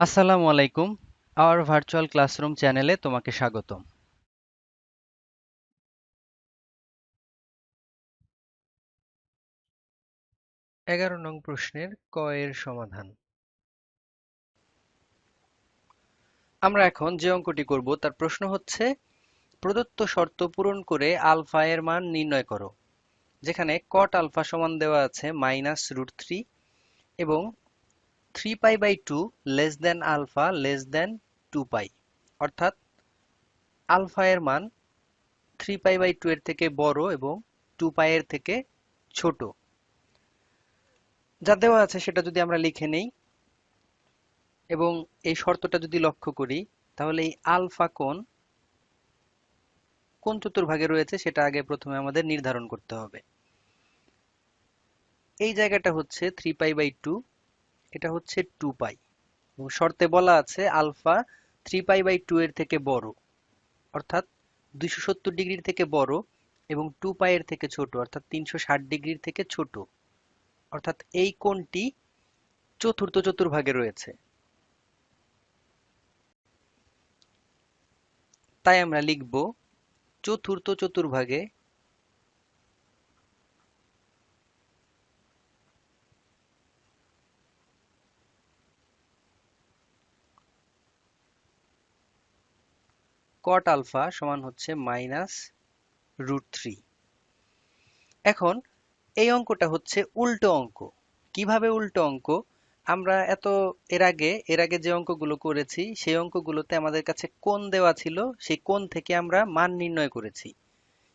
আসসালামু আলাইকুম। Hour virtual classroom চ্যানেলে তোমাকে স্বাগতম। 11 নং প্রশ্নের ক এর সমাধান। আমরা এখন যে অঙ্কটি করব তার প্রশ্ন হচ্ছে, প্রদত্ত শর্ত পূরণ করে আলফা এর মান নির্ণয় করো। যেখানে কট আলফা সমান দেওয়া আছে -√3 এবং 3π/2 less than alpha less than 2π, অর্থাৎ আলফা এর মান 3π/2 এর থেকে বড় এবং 2π এর থেকে ছোট। যা দেওয়া আছে সেটা যদি আমরা লিখে নেই এবং এই শর্তটা যদি লক্ষ্য করি, তাহলে এই আলফা কোণ কোন চতুর্ভাগে রয়েছে সেটা আগে প্রথমে আমাদের নির্ধারণ করতে হবে। এই জায়গাটা হচ্ছে 3π/2, এটা হচ্ছে 2π এবং শর্তে বলা আছে আলফা 3π/2 এর থেকে বড়, অর্থাৎ 270 ডিগ্রির থেকে বড়, এবং 2π এর থেকে ছোট অর্থাৎ 360 ডিগ্রির থেকে ছোট, অর্থাৎ এই কোণটি চতুর্থ চতুর্ভাগে রয়েছে। তাই আমরা লিখব চতুর্থ চতুর্ভাগে কট আলফা সমান হচ্ছে -√3। এখন এই অঙ্কটা হচ্ছে উল্টো অঙ্ক। কিভাবে উল্টো অঙ্ক? আমরা এর আগে যে অঙ্কগুলো করেছি সেই অঙ্কগুলোতে আমাদের কাছে কোণ দেওয়া ছিল, সেই কোণ থেকে আমরা মান নির্ণয় করেছি।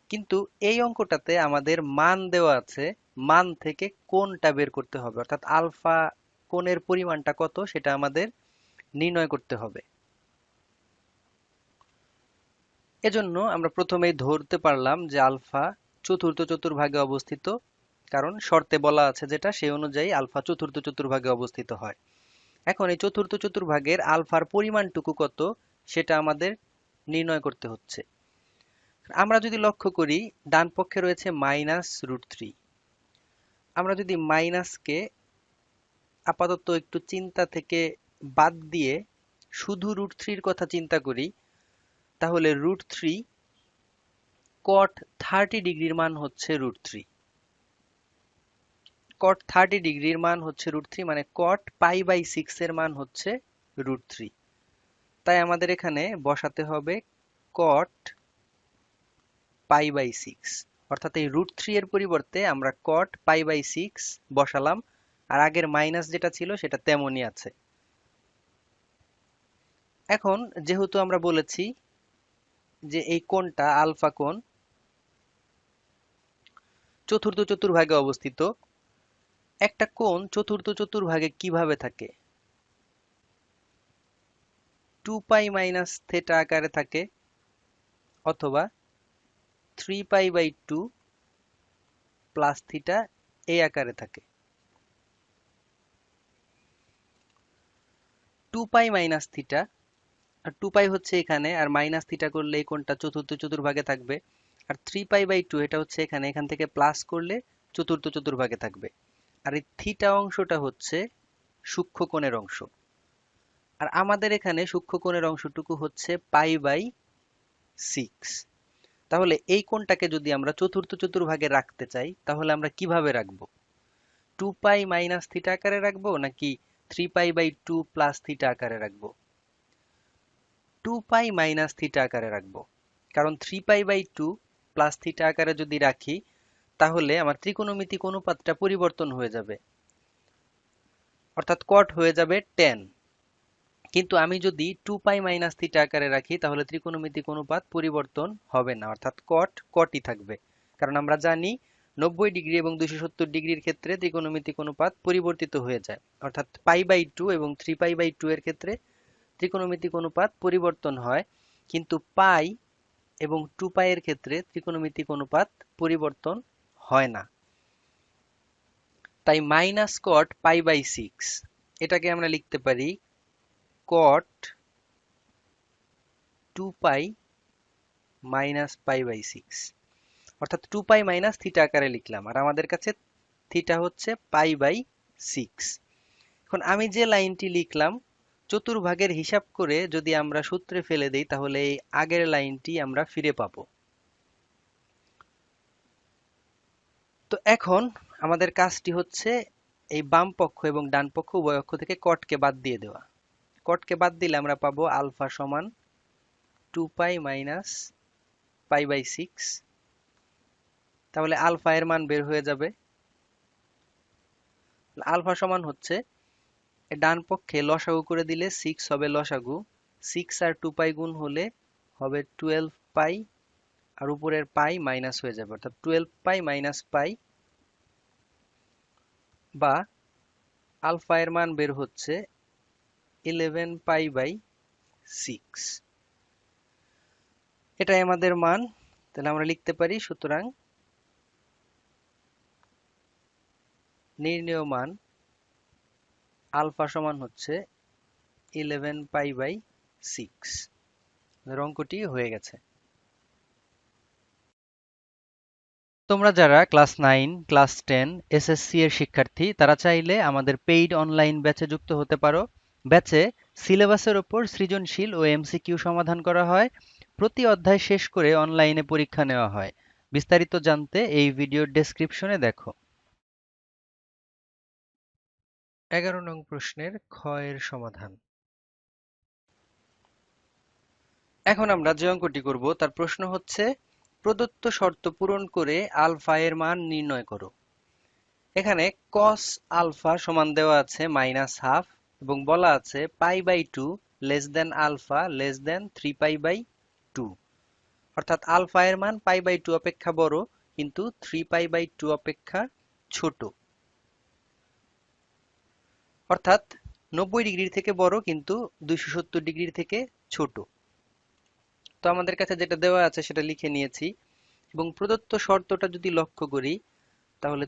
কিন্তু এই অঙ্কটাতে আমাদের মান দেওয়া আছে, মান থেকে কোণটা বের করতে হবে, অর্থাৎ আলফা কোণের পরিমাণটা কত সেটা আমাদের নির্ণয় করতে হবে। এজন্য আমরা প্রথমেই ধরতে পারলাম যে আলফা চতুর্থ চতুর্ভাগে অবস্থিত, কারণ শর্তে বলা আছে যেটা সেই অনুযায়ী আলফা চতুর্থ চতুর্ভাগে অবস্থিত হয়। এখন এই চতুর্থ চতুর্ভাগের আলফার পরিমাণটুকু কত সেটা আমাদের নির্ণয় করতে হচ্ছে। আমরা যদি লক্ষ্য করি, ডান পক্ষে রয়েছে -√3। আমরা যদি মাইনাসকে আপাতত একটু চিন্তা থেকে বাদ দিয়ে শুধু √3 কথা চিন্তা করি, তাহলে √3 cot 30 ডিগ্রির মান হচ্ছে √3। cot 30 ডিগ্রির মান হচ্ছে √3, মানে cot π/6 এর মান হচ্ছে √3। তাই আমাদের এখানে বসাতে হবে cot π/6, অর্থাৎ এই √3 এর পরিবর্তে আমরা cot π/6 বসালাম, আর আগের মাইনাস যেটা ছিল সেটা তেমনই আছে। এখন যেহেতু আমরা বলেছি যে এই কোণটা আলফা কোণ চতুর্থ চতুর্ভাগে অবস্থিত, একটা কোণ চতুর্থ চতুর্ভাগে কিভাবে থাকে? 2π - θ আকারে থাকে, অথবা 3π/2 প্লাস থিটা এই আকারে থাকে। 2π - θ, আর 2π হচ্ছে এখানে, আর মাইনাস থিটা করলে এই কোণটা চতুর্থ চতুর্ভাগে থাকবে। আর 3π/2 এটা হচ্ছে এখানে, এখান থেকে প্লাস করলে চতুর্থ চতুর্ভাগে থাকবে। আর এই থিটা অংশটা হচ্ছে সূক্ষ্ম কোণের অংশ। আর আমাদের এখানে সূক্ষ্ম কোণের অংশটুকু হচ্ছে π/6। তাহলে এই কোণটাকে যদি আমরা চতুর্থ চতুর্ভাগে রাখতে চাই, তাহলে আমরা কিভাবে রাখবো? 2π - θ আকারে রাখবো নাকি 3π/2 প্লাস থিটা আকারে রাখবো? 2π - θ আকারে রাখবো, কারণ 3π/2 প্লাস থিটা আকারে যদি রাখি তাহলে আমার ত্রিকোণমিতিক অনুপাতটা পরিবর্তন হয়ে যাবে, অর্থাৎ কট হয়ে যাবে tan। কিন্তু আমি যদি 2π - θ আকারে রাখি তাহলে ত্রিকোণমিতিক অনুপাত পরিবর্তন হবে না, অর্থাৎ কট কটই থাকবে। কারণ আমরা জানি 90 ডিগ্রি এবং 270 ডিগ্রির ক্ষেত্রে ত্রিকোণমিতিক অনুপাত পরিবর্তিত হয়ে যায়, অর্থাৎ π/2 এবং 3π/2 এর ক্ষেত্রে ত্রিকোণমিতিক অনুপাত পরিবর্তন হয়, কিন্তু পাই এবং 2π এর ক্ষেত্রে ত্রিকোণমিতিক অনুপাত পরিবর্তন হয় না। তাই -cot π/6 এটাকে আমরা লিখতে পারি cot 2π - π/6, অর্থাৎ 2π - θ আকারে লিখলাম, আর আমাদের কাছে থিটা হচ্ছে π/6। এখন আমি যে লাইনটি লিখলাম চতুর্ভাগের হিসাব করে যদি আমরা সূত্রে ফেলে দেই তাহলে এই আগের লাইনটি আমরা ফিরে পাবো। তো এখন আমাদের কাজটি হচ্ছে এই বাম পক্ষ এবং ডান পক্ষ উভয় অক্ষ থেকে কটকে বাদ দিয়ে দেওয়া। কটকে বাদ দিলে আমরা পাবো আলফা সমান 2 পাই মাইনাস পাই/6। তাহলে আলফা এর মান বের হয়ে যাবে। আলফা সমান হচ্ছে ডান পক্ষে লসাগু করে দিলে 6 হবে লসাগু, 6 আর 2 পাই গুণ হলে হবে 12 পাই, আর উপরের পাই মাইনাস হয়ে যাবে, অর্থাৎ 12 পাই মাইনাস পাই, বা আলফা এর মান বের হচ্ছে 11 পাই/6। এটাই আমাদের মান। তাহলে আমরা লিখতে পারি, সুতরাং নির্ণেয় মান আলফা সমান হচ্ছে 11 পাই/6। অঙ্কটি হয়ে গেছে। তোমরা যারা ক্লাস 9, ক্লাস 10, এসএসসি এর শিক্ষার্থী তারা চাইলে আমাদের পেইড অনলাইন ব্যাচে যুক্ত হতে পারো। ব্যাচে সিলেবাসের ওপর সৃজনশীল ও এমসিকিউ সমাধান করা হয়। প্রতি অধ্যায় শেষ করে অনলাইনে পরীক্ষা নেওয়া হয়। বিস্তারিত জানতে এই ভিডিওর ডেসক্রিপশনে দেখো। 11 নং প্রশ্নের খ এর সমাধান। এখন আমরা যে অঙ্কটি করব তার প্রশ্ন হচ্ছে, প্রদত্ত শর্ত পূরণ করে আলফা এর মান নির্ণয় করো। এখানে cos আলফা সমান দেওয়া আছে -12 এবং বলা আছে π/2 less than alpha less than 3π/2, অর্থাৎ আলফা এর মান π/2 অপেক্ষা বড় কিন্তু 3π/2 অপেক্ষা ছোট, অর্থাৎ 90 ডিগ্রির থেকে বড় কিন্তু 270 ডিগ্রির থেকে ছোট। তো আমাদের কাছে যেটা দেওয়া আছে সেটা লিখে নিয়েছি, এবং প্রদত্ত শর্তটা যদি লক্ষ্য করি তাহলে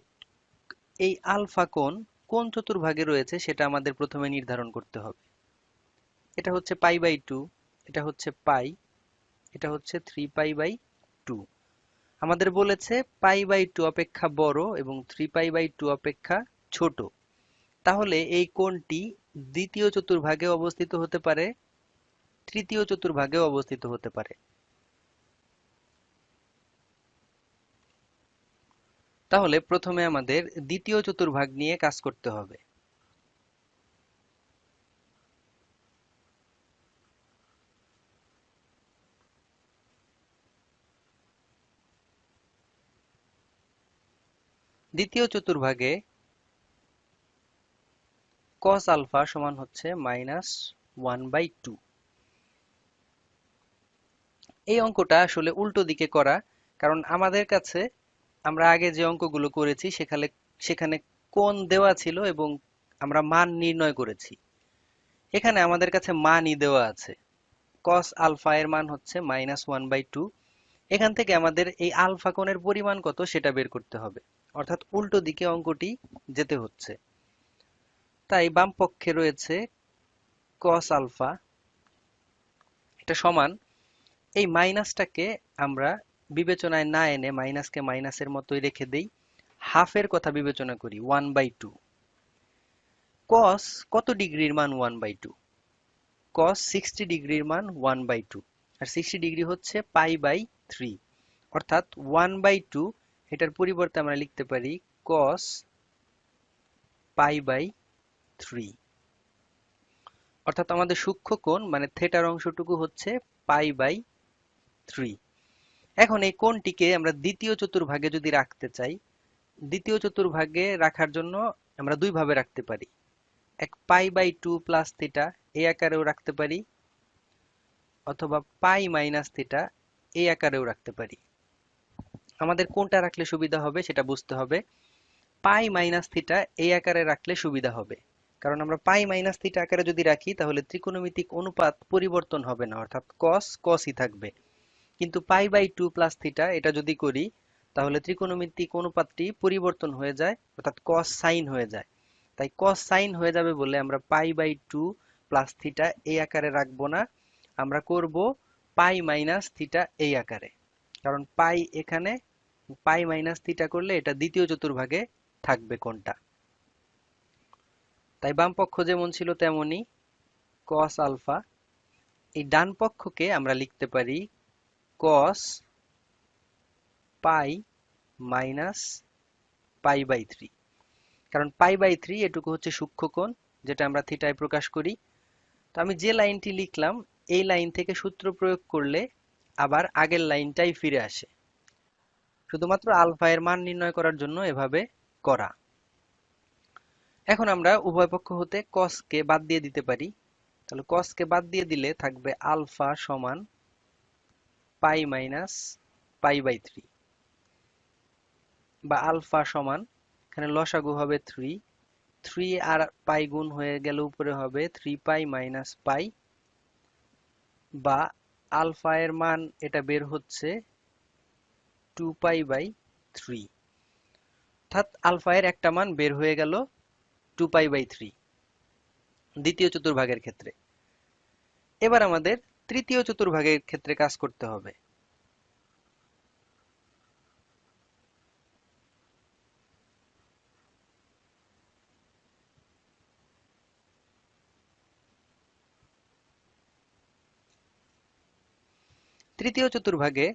এই আলফা কোণ কোন চতুর্ভাগে রয়েছে সেটা আমাদের প্রথমে নির্ধারণ করতে হবে। এটা হচ্ছে π/2, এটা হচ্ছে পাই, এটা হচ্ছে 3π/2। আমাদের বলেছে π/2 অপেক্ষা বড় এবং 3π/2 অপেক্ষা ছোট। তাহলে এই কোণটি দ্বিতীয় চতুর্ভাগে অবস্থিত হতে পারে, তৃতীয় চতুর্ভাগে অবস্থিত হতে পারে। তাহলে প্রথমে আমাদের দ্বিতীয় চতুর্ভাগ নিয়ে কাজ করতে হবে। দ্বিতীয় চতুর্ভাগে cos আলফা সমান হচ্ছে -1/2। এই অঙ্কটা আসলে উল্টো দিকে করা, কারণ আমাদের কাছে আমরা আগে যে অঙ্কগুলো করেছি সেখানে সেখানে কোণ দেওয়া ছিল এবং আমরা মান নির্ণয় করেছি। এখানে আমাদের কাছে মানই দেওয়া আছে, cos আলফা এর মান হচ্ছে -1/2। এখান থেকে আমাদের এই আলফা কোণের পরিমাণ কত সেটা বের করতে হবে, অর্থাৎ উল্টো দিকে অঙ্কটি যেতে হচ্ছে। তাই বাম পক্ষে রয়েছে cos আলফা, এটা সমান, এই মাইনাসটাকে আমরা বিবেচনায় না এনে মাইনাসকে মাইনাসের মতোই রেখে দেই, হাফের কথা বিবেচনা করি 1/2। cos কত ডিগ্রির মান 1/2? cos 60 ডিগ্রির মান 1/2, আর 60 ডিগ্রি হচ্ছে π/3, অর্থাৎ 1/2 এটার পরিবর্তে আমরা লিখতে পারি cos π/3, অর্থাৎ আমাদের সূক্ষ্ম কোণ মানে থেটার অংশটুকু হচ্ছে π/3। এখন এই কোণটিকে আমরা দ্বিতীয় চতুর্ভাগে যদি রাখতে চাই, দ্বিতীয় চতুর্ভাগে রাখার জন্য আমরা দুই ভাবে রাখতে পারি। এক π/2 প্লাস থিটা এই আকারেও রাখতে পারি, অথবা পাই মাইনাস থিটা এই আকারেও রাখতে পারি। আমাদের কোনটা রাখলে সুবিধা হবে সেটা বুঝতে হবে। পাই মাইনাস থিটা এই আকারে রাখলে সুবিধা হবে, কারণ আমরা পাই মাইনাস থিটা আকারে যদি রাখি তাহলে ত্রিকোণমিতিক অনুপাত পরিবর্তন হবে না, অর্থাৎ cos cosই থাকবে। কিন্তু π/2 প্লাস থিটা এটা যদি করি তাহলে ত্রিকোণমিতিক অনুপাতটি পরিবর্তন হয়ে যায়, অর্থাৎ cos sin হয়ে যায়। তাই cos sin হয়ে যাবে বলে আমরা π/2 প্লাস থিটা এই আকারে রাখবো না, আমরা করব পাই মাইনাস থিটা এই আকারে, কারণ পাই এখানে, পাই মাইনাস থিটা করলে এটা দ্বিতীয় চতুর্ভাগে থাকবে কোনটা। তাই বাম পক্ষ যেমন ছিল তেমনই, cos আলফা, এই ডান পক্ষকে আমরা লিখতে পারি cos pi minus pi by 3, কারণ পাই বাই 3 এটুকু হচ্ছে সূক্ষ্মকোণ যেটা আমরা থিটায় প্রকাশ করি। তো আমি যে লাইনটি লিখলাম এই লাইন থেকে সূত্র প্রয়োগ করলে আবার আগের লাইনটাই ফিরে আসে, শুধুমাত্র আলফা এর মান নির্ণয় করার জন্য এভাবে করা। এখন আমরা উভয় পক্ষ হতে cos কে বাদ দিয়ে দিতে পারি, তাহলে cos কে বাদ দিয়ে দিলে থাকবে আলফা সমান পাই মাইনাস পাই বাই 3, বা আলফা সমান, এখানে লসাগু হবে 3, 3 আর পাই গুণ হয়ে গেল উপরে হবে 3 পাই মাইনাস পাই, বা আলফা এর মান এটা বের হচ্ছে 2 পাই বাই 3, অর্থাৎ আলফা এর একটা মান বের হয়ে গেল 2 পাই বাই 3 দ্বিতীয় চতুর্ভাগের ক্ষেত্রে। এবার আমাদের তৃতীয় চতুর্ভাগের ক্ষেত্রে কাজ করতে হবে। তৃতীয় চতুর্ভাগে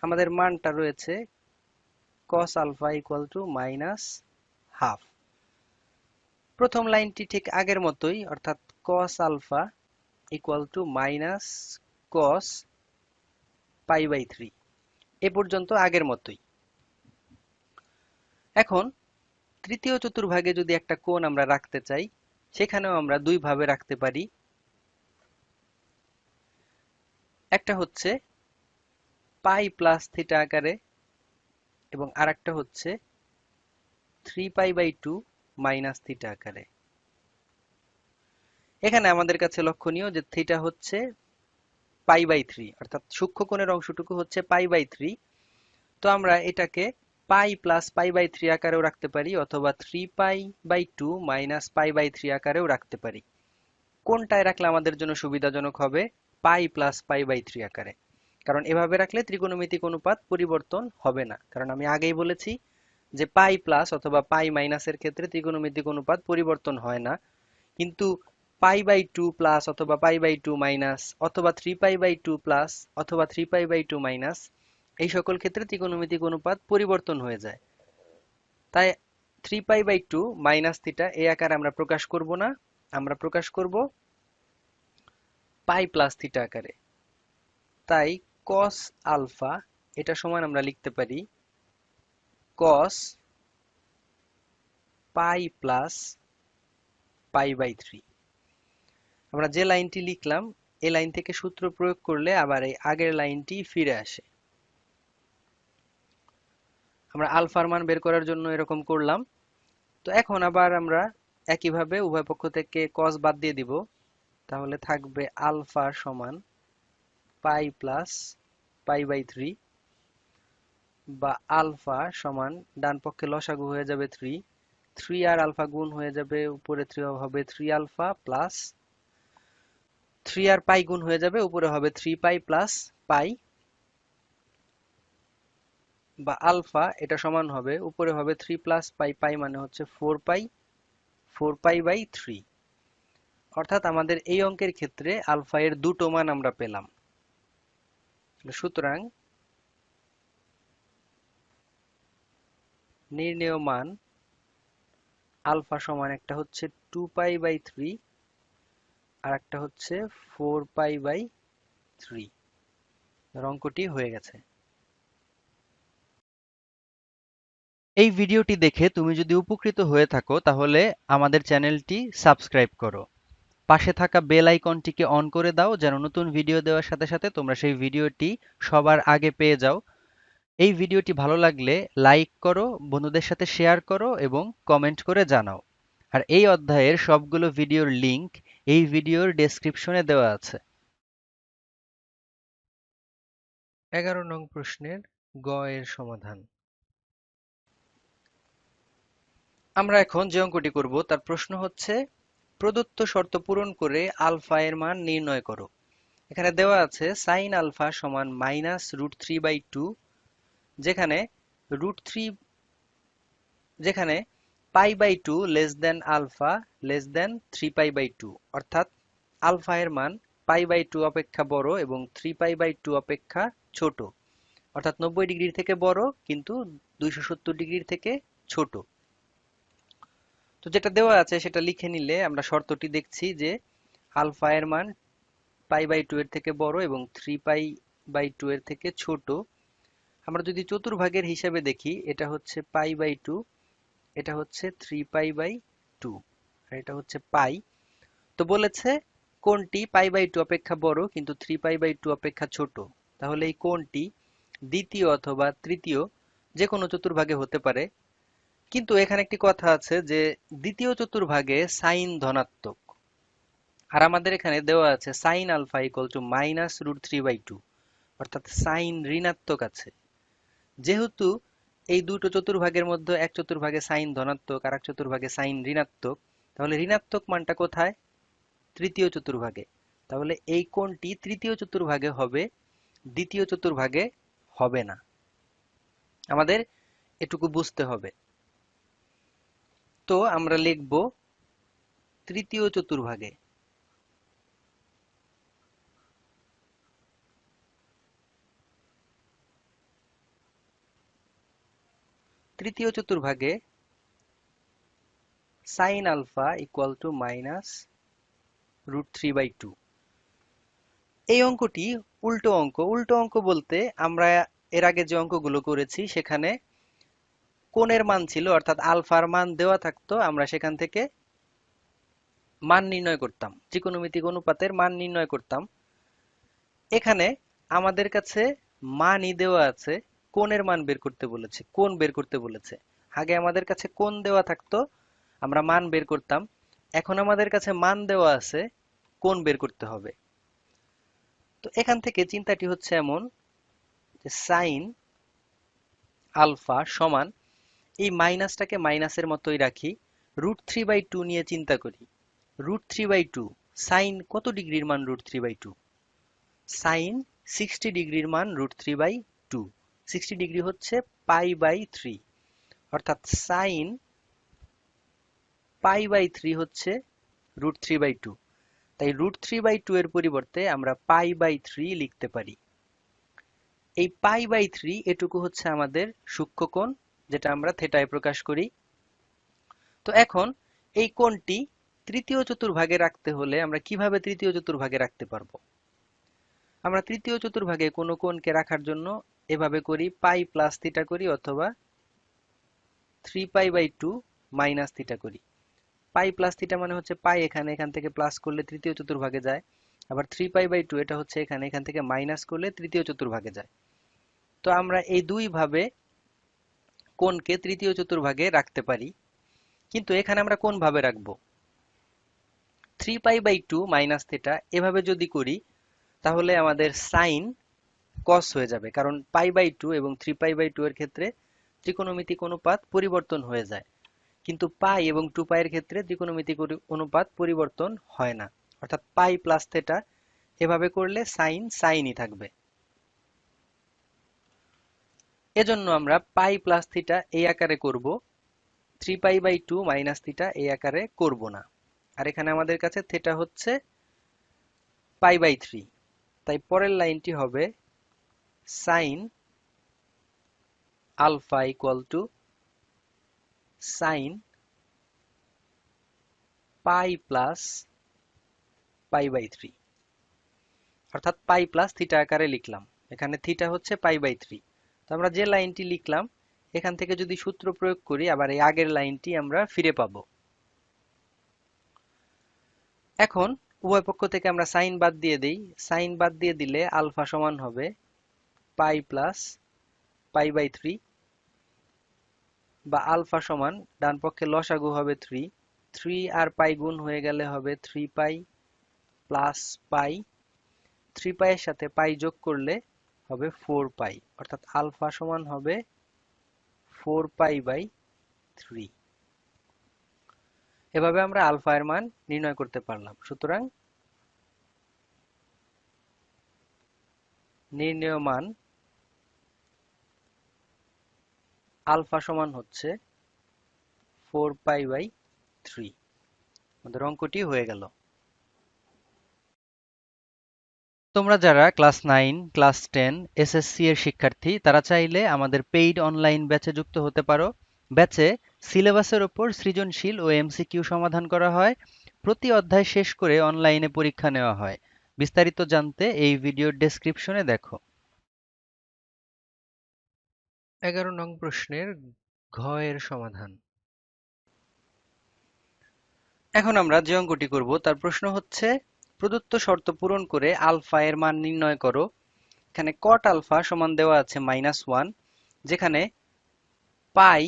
আমাদের মানটা রয়েছে cos alpha equal to minus half. প্রথম লাইনটি ঠিক আগের মতোই, অর্থাৎ cos alpha equal to minus cos pi by 3, এ পর্যন্ত আগের মতোই। এখন তৃতীয় চতুর্ভাগে যদি একটা কোণ আমরা রাখতে চাই, সেখানেও আমরা দুই ভাবে রাখতে পারি। একটা হচ্ছে পাই প্লাস থিটা আকারে এবং আরেকটা হচ্ছে 3 পাই বাই 2 মাইনাস থিটা আকারে। এখানে আমাদের কাছে লক্ষণীয় যে থিটা হচ্ছে পাই বাই 3, অর্থাৎ সূক্ষ্মকোণের অংশটুকু হচ্ছে পাই বাই 3। তো আমরা এটাকে পাই প্লাস পাই বাই 3 আকারেও রাখতে পারি, অথবা 3 pi by 2 minus pi by 3 আকারেও রাখতে পারি। কোনটায় রাখলে আমাদের জন্য সুবিধাজনক হবে? পাই প্লাস পাই বাই 3 আকারে, কারণ এভাবে রাখলে ত্রিকোণমিতিক অনুপাত পরিবর্তন হবে না। কারণ আমি আগেই বলেছি যে পাই প্লাস অথবা পাই মাইনাসের ক্ষেত্রে ত্রিকোণমিতিক অনুপাত পরিবর্তন হয় না, কিন্তু পাই বাই 2 প্লাস অথবা পাই বাই 2 মাইনাস অথবা 3 পাই বাই 2 প্লাস অথবা 3 পাই বাই 2 মাইনাস, এই সকল ক্ষেত্রে ত্রিকোণমিতিক অনুপাত পরিবর্তন হয়ে যায়। তাই 3 পাই বাই 2 মাইনাস থিটা এই আকারে আমরা প্রকাশ করব না, আমরা প্রকাশ করব পাই প্লাস থিটা আকারে। তাই cos আলফা এটা সমান আমরা লিখতে পারি cos pi plus pi by 3। আমরা যে লাইনটি লিখলাম এই লাইন থেকে সূত্র প্রয়োগ করলে আবার এই আগের লাইনটি ফিরে আসে। আমরা আলফার মান বের করার জন্য এরকম করলাম। তো এখন আবার আমরা একইভাবে উভয় পক্ষ থেকে cos বাদ দিয়ে দিব, তাহলে থাকবে আলফা সমান পাই প্লাস পাই বাই 3, বা আলফা সমান ডান পক্ষে লসাগু হয়ে যাবে 3, 3 আর আলফা গুণ হয়ে যাবে উপরে 3 হবে 3 আলফা প্লাস 3 আর পাই গুণ হয়ে যাবে উপরে হবে 3 পাই প্লাস পাই, বা আলফা এটা সমান হবে উপরে হবে 3 প্লাস পাই, পাই মানে হচ্ছে 4 পাই, 4 পাই বাই 3। অর্থাৎ আমাদের এই অঙ্কের ক্ষেত্রে আলফা এর দুটো মান আমরা পেলাম। সুতরাং নির্ণেয় মান আলফা সমান একটা হচ্ছে 2 পাই বাই 3 আর একটা হচ্ছে 4 পাই বাই 3। অঙ্কটি হয়ে গেছে। এই ভিডিওটি দেখে তুমি যদি উপকৃত হয়ে থাকো তাহলে আমাদের চ্যানেলটি সাবস্ক্রাইব করো। পাশে থাকা বেল আইকনটিকে অন করে দাও যেন নতুন ভিডিও দেওয়ার সাথে সাথে তোমরা সেই ভিডিওটি সবার আগে পেয়ে যাও। এই ভিডিওটি ভালো লাগলে লাইক করো, বন্ধুদের সাথে শেয়ার করো এবং কমেন্ট করে জানাও। আর এই অধ্যায়ের সবগুলো ভিডিওর লিংক এই ভিডিওর ডেসক্রিপশনে দেওয়া আছে। 11 নং প্রশ্নের গ এর সমাধান। আমরা এখন যে অঙ্কটি করব তার প্রশ্ন হচ্ছে প্রদত্ত শর্ত পূরণ করে আলফা এর মান নির্ণয় করো। এখানে দেওয়া আছে সাইন আলফা সমান মাইনাস √3/2, যেখানে √3 যেখানে pi by two less than alpha less than 3 pi by two, অর্থাৎ আলফা এর মান পাই বাই টু অপেক্ষা বড় এবং 3 পাই বাই টু অপেক্ষা ছোট, অর্থাৎ 90 ডিগ্রির থেকে বড় কিন্তু 270 ডিগ্রির থেকে ছোট। তো যেটা দেওয়া আছে সেটা লিখে নিলে আমরা শর্তটি দেখছি যে আলফা এর মান পাই বাই টু এর থেকে বড় এবং 3 পাই বাই টু এর থেকে ছোট। আমরা যদি চতুর্ভাগের হিসাবে দেখি, এটা হচ্ছে পাই বাই টু, এটা হচ্ছে 3 পাই বাই টু, আর এটা হচ্ছে পাই। তো বলেছে কোনটি পাই বাই টু অপেক্ষা বড় কিন্তু 3 পাই বাই টু অপেক্ষা ছোট, তাহলে এই কোণটি দ্বিতীয় অথবা তৃতীয় যে কোনো চতুর্ভাগে হতে পারে। কিন্তু এখানে একটি কথা আছে যে দ্বিতীয় চতুর্ভাগে সাইন ধনাত্মক, আর আমাদের এখানে দেওয়া আছে সাইন আলফা ইকুয়াল টু -√3/2, অর্থাৎ সাইন ঋণাত্মক আছে। যেহেতু এই দুটো চতুর্ভাগের মধ্যে এক চতুর্ভাগে সাইন ধনাত্মক আর এক চতুর্ভাগে সাইন ঋণাত্মক, তাহলে ঋণাত্মক মানটা কোথায়? তৃতীয় চতুর্ভাগে। তাহলে এই কোণটি তৃতীয় চতুর্ভাগে হবে, দ্বিতীয় চতুর্ভাগে হবে না। আমাদের এটুকু বুঝতে হবে। তো আমরা লিখব তৃতীয় চতুর্ভাগে। তৃতীয় চতুর্ভাগে সাইন আলফা ইকুয়াল টু -√3/2। এই অঙ্কটি উল্টো অঙ্ক। উল্টো অঙ্ক বলতে আমরা এর আগে যে অঙ্কগুলো করেছি সেখানে কোণের মান ছিল, অর্থাৎ আলফার মান দেওয়া থাকতো, আমরা সেখান থেকে মান নির্ণয় করতাম, ত্রিকোণমিতিক অনুপাতের মান নির্ণয় করতাম। এখানে আমাদের কাছে মানই দেওয়া আছে, কোণের মান বের করতে বলেছে, কোণ বের করতে বলেছে। আগে আমাদের কাছে কোণ দেওয়া থাকতো, আমরা মান বের করতাম। এখন আমাদের কাছে মান দেওয়া আছে, কোণ বের করতে হবে। তো এখান থেকে চিন্তাটি হচ্ছে এমন যে সাইন আলফা সমান, এই মাইনাসটাকে মাইনাসের মতোই রাখি, √3/2 নিয়ে চিন্তা করি। √3/2 সাইন কত ডিগ্রির মান? √3/2 সাইন 60 ডিগ্রির মান √3/2। 60 ডিগ্রি হচ্ছে পাই/3, অর্থাৎ সাইন পাই/3 হচ্ছে √3/2। তাই √3/2 এর পরিবর্তে আমরা পাই/3 লিখতে পারি। এই পাই/3 এটুকু হচ্ছে আমাদের সূক্ষ্মকোণ, যেটা আমরা থেটায় প্রকাশ করি। তো এখন এই কোণটি তৃতীয় চতুর্ভাগে রাখতে হলে আমরা কিভাবে তৃতীয় চতুর্ভাগে রাখতে পারবো? আমরা তৃতীয় চতুর্ভাগে কোনো কোণকে রাখার জন্য এভাবে করি, পাই প্লাস থিটা করি অথবা 3π/2 মাইনাস থিটা করি। পাই প্লাস থিটা মানে হচ্ছে পাই এখানে, এখান থেকে প্লাস করলে তৃতীয় চতুর্ভাগে যায়। আবার 3π/2 এটা হচ্ছে এখানে, এখান থেকে মাইনাস করলে তৃতীয় চতুর্ভাগে যায়। তো আমরা এই দুই ভাবে কোণকে তৃতীয় চতুর্ভাগে রাখতে পারি। কিন্তু এখানে আমরা কোন ভাবে রাখবো? 3π/2 মাইনাস থিটা এভাবে যদি করি তাহলে আমাদের সাইন কস হয়ে যাবে, কারণ পাই/2 এবং 3π/2 এর ক্ষেত্রে ত্রিকোণমিতিক অনুপাত পরিবর্তন হয়ে যায়, কিন্তু পাই এবং 2π এর ক্ষেত্রে ত্রিকোণমিতিক অনুপাত পরিবর্তন হয় না। অর্থাৎ পাই প্লাস থিটা এভাবে করলে সাইন সাইনই থাকবে। এজন্য আমরা পাই প্লাস থিটা এই আকারে করব, 3π/2 মাইনাস থিটা এই আকারে করব না। আর এখানে আমাদের কাছে থিটা হচ্ছে পাই/3, তাই পরের লাইনটি হবে sine alpha equal to sine pi plus পাই/3, অর্থাৎ পাই প্লাস থিটা আকারে লিখলাম। এখানে থিটা হচ্ছে পাই/3। তো আমরা যে লাইনটি লিখলাম এখান থেকে যদি সূত্র প্রয়োগ করি আবার এই আগের লাইনটি আমরা ফিরে পাবো। এখন উভয় পক্ষ থেকে আমরা সাইন বাদ দিয়ে দিই। সাইন বাদ দিয়ে দিলে আলফা সমান হবে পাই প্লাস পাই/3, বা আলফা সমান ডান পক্ষে লসাগু হবে 3, 3 আর পাই গুণ হয়ে গেলে হবে 3π প্লাস পাই, 3π এর সাথে পাই যোগ করলে হবে 4π, অর্থাৎ আলফা সমান হবে 4π/3। এভাবে আমরা আলফা এর মান নির্ণয় করতে পারলাম। সুতরাং নির্ণেয় মান আলফা সমান হচ্ছে 4π/3। আমাদের অঙ্কটি হয়ে গেল। তোমরা যারা ক্লাস 9, ক্লাস 10, এসএসসি এর শিক্ষার্থী তারা চাইলে আমাদের পেইড অনলাইন ব্যাচে যুক্ত হতে পারো। ব্যাচে সিলেবাসের ওপর সৃজনশীল ও এমসিকিউ সমাধান করা হয়। প্রতি অধ্যায় শেষ করে অনলাইনে পরীক্ষা নেওয়া হয়। বিস্তারিত জানতে এই ভিডিওর ডেসক্রিপশনে দেখো। 11 নং প্রশ্নের ঘ এর সমাধান। এখন আমরা যে অঙ্কটি করব তার প্রশ্ন হচ্ছে, প্রদত্ত শর্ত পূরণ করে আলফা এর মান নির্ণয় করো। এখানে কট আলফা সমান দেওয়া আছে -1, যেখানে pi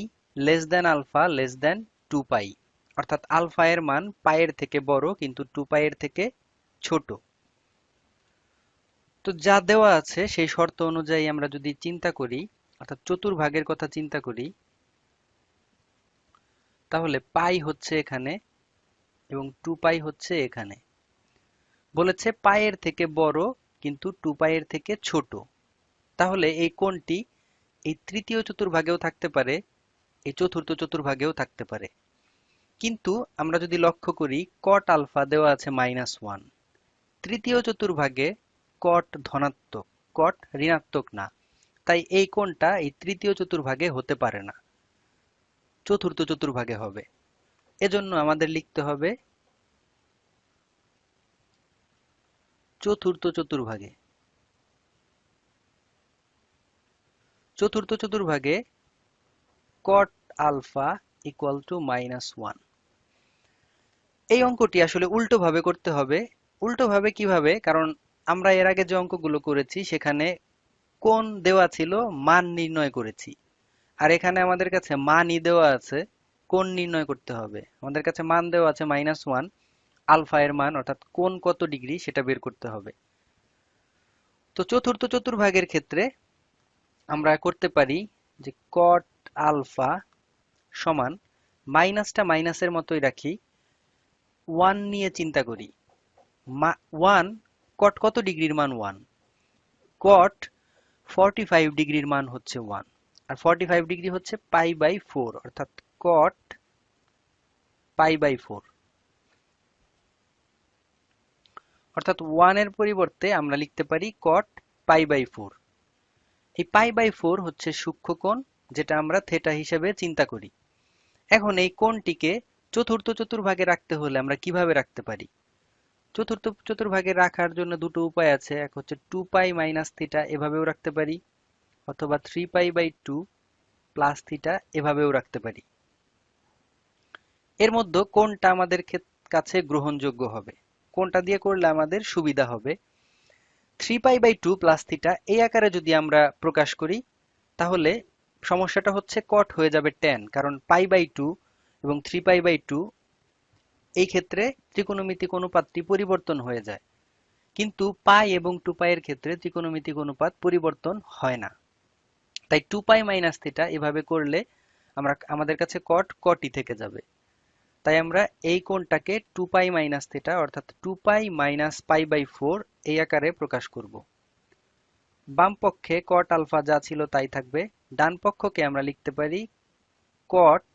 less than alpha less than 2 pi, অর্থাৎ আলফা এর মান পাইয়ের থেকে বড় কিন্তু 2 পাই এর থেকে ছোট। তো যা দেওয়া আছে সেই শর্ত অনুযায়ী আমরা যদি চিন্তা করি, অর্থাৎ চতুর্ভাগের কথা চিন্তা করি, তাহলে পাই হচ্ছে এখানে এবং 2 পাই হচ্ছে এখানে। বলেছে পাইয়ের থেকে বড় কিন্তু 2 পাইয়ের থেকে ছোট। তাহলে এই কোণটি এই তৃতীয় চতুর্ভাগেও থাকতে পারে, এই চতুর্থ চতুর্ভাগেও থাকতে পারে। কিন্তু আমরা যদি লক্ষ্য করি কট আলফা দেওয়া আছে -1, তৃতীয় চতুর্ভাগে কট ধনাত্মক, কট ঋণাত্মক না, তাই এই কোণটা এই তৃতীয় চতুর্ভাগে হতে পারে না, চতুর্থ চতুর্ভাগে হবে। এজন্য আমাদের লিখতে হবে চতুর্থ চতুর্ভাগে। চতুর্থ চতুর্ভাগে কট আলফা ইকুয়াল টু -1। এই অঙ্কটি আসলে উল্টোভাবে করতে হবে। উল্টোভাবে কিভাবে? কারণ আমরা এর আগে যে অঙ্কগুলো করেছি সেখানে কোণ দেওয়া ছিল, মান নির্ণয় করেছি। আর এখানে আমাদের কাছে মানই দেওয়া আছে, কোণ নির্ণয় করতে হবে। আমাদের কাছে মান দেওয়া আছে -1, আলফা এর মান অর্থাৎ কোণ কত ডিগ্রি সেটা বের করতে হবে। তো চতুর্থ চতুর্ভাগের ক্ষেত্রে আমরা করতে পারি যে কট আলফা সমান, মাইনাসটা মাইনাসের মতোই রাখি, 1 নিয়ে চিন্তা করি। 1 কট কত ডিগ্রির মান 1, কট 45 ডিগ্রির মান হচ্ছে 1, আর 45 ডিগ্রি হচ্ছে π/4, অর্থাৎ কট π/4, অর্থাৎ 1 এর পরিবর্তে আমরা লিখতে পারি কট π/4। এই π/4 হচ্ছে সূক্ষ্ম কোণ, যেটা আমরা থেটা হিসেবে চিন্তা করি। এখন এই কোণটিকে চতুর্থ চতুর্ভাগে রাখতে হলে আমরা কিভাবে রাখতে পারি? চতুর্থ চতুর্ভাগে রাখার জন্য দুটো উপায় আছে। এক হচ্ছে 2পাই মাইনাস থিটা, এভাবেও রাখতে পারি, অথবা 3π/2 প্লাস থিটা, এভাবেও রাখতে পারি। এর মধ্যে কোনটা আমাদের কাছে গ্রহণযোগ্য হবে, কোনটা দিয়ে করলে আমাদের সুবিধা হবে? 3π/2 প্লাস থিটা এই আকারে যদি আমরা প্রকাশ করি, তাহলে সমস্যাটা হচ্ছে কট হয়ে যাবে tan, কারণ π/2 এবং 3π/2 এই ক্ষেত্রে ত্রিকোণমিতিক অনুপাতটি পরিবর্তন হয়ে যায়, কিন্তু পাই এবং 2পাই এর ক্ষেত্রে ত্রিকোণমিতিক অনুপাত পরিবর্তন হয় না। তাই 2পাই মাইনাস থিটা এভাবে করলে আমাদের কাছে কট কটই থেকে যাবে। তাই আমরা এই কোণটাকে 2পাই মাইনাস থিটা অর্থাৎ 2পাই মাইনাস π/4 এই আকারে প্রকাশ করব। বাম পক্ষে কট আলফা যা ছিল তাই থাকবে, ডান পক্ষকে আমরা লিখতে পারি কট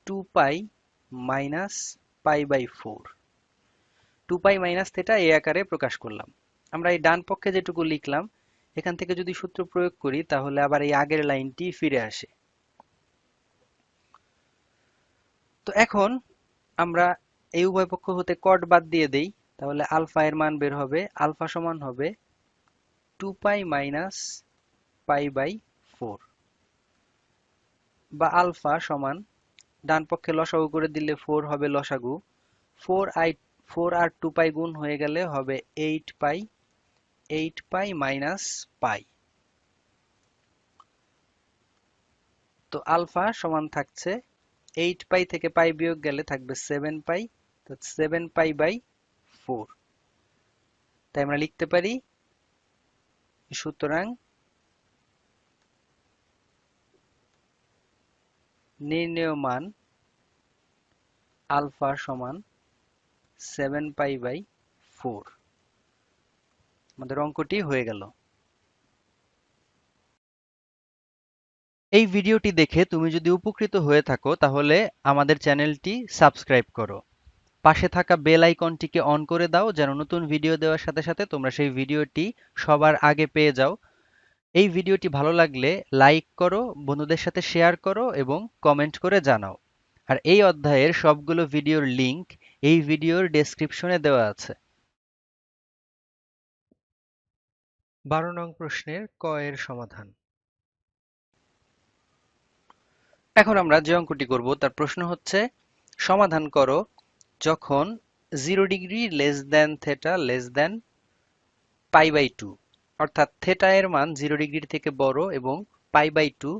2পাই মাইনাস π/4। 2পাই মাইনাস থিটা এই আকারে প্রকাশ করলাম। আমরা এই ডান পক্ষে যেটুকু লিখলাম, এখান থেকে যদি সূত্র প্রয়োগ করি তাহলে আবার এই আগের লাইনটি ফিরে আসে। তো এখন আমরা এই উভয় পক্ষ হতে কট বাদ দিয়ে দেই, তাহলে আলফা এর মান বের হবে। আলফা সমান হবে 2পাই মাইনাস π/4, বা আলফা সমান, ডান পক্ষে লসাগু করে দিলে 4 হবে লসাগু, 4 আর 2পাই গুণ হয়ে গেলে হবে 8পাই, 8পাই মাইনাস পাই। তো আলফা সমান থাকছে 8পাই থেকে পাই বিয়োগ গেলে থাকবে 7পাই, তো 7পাই/4। তাই আমরা লিখতে পারি, সুতরাং নির্ণেয় মান আলফা সমান 7পাই/4। আমাদের অঙ্কটি হয়ে গেল। এই ভিডিওটি দেখে তুমি যদি উপকৃত হয়ে থাকো তাহলে আমাদের চ্যানেলটি সাবস্ক্রাইব করো। পাশে থাকা বেল আইকনটিকে অন করে দাও যেন নতুন ভিডিও দেওয়ার সাথে সাথে তোমরা সেই ভিডিওটি সবার আগে পেয়ে যাও। এই ভিডিওটি ভালো লাগলে লাইক করো, বন্ধুদের সাথে শেয়ার করো এবং কমেন্ট করে জানাও। আর এই অধ্যায়ের সবগুলো ভিডিওর লিংক এই ভিডিওর ডেসক্রিপশনে দেওয়া আছে। 12 নং প্রশ্নের ক এর সমাধান। এখন আমরা যে অঙ্কটি করব তার প্রশ্ন হচ্ছে, সমাধান করো যখন 0 degree less than theta less than pi by 2, অর্থাৎ থেটা এর মান 0 ডিগ্রির থেকে বড় এবং পাই বাই 2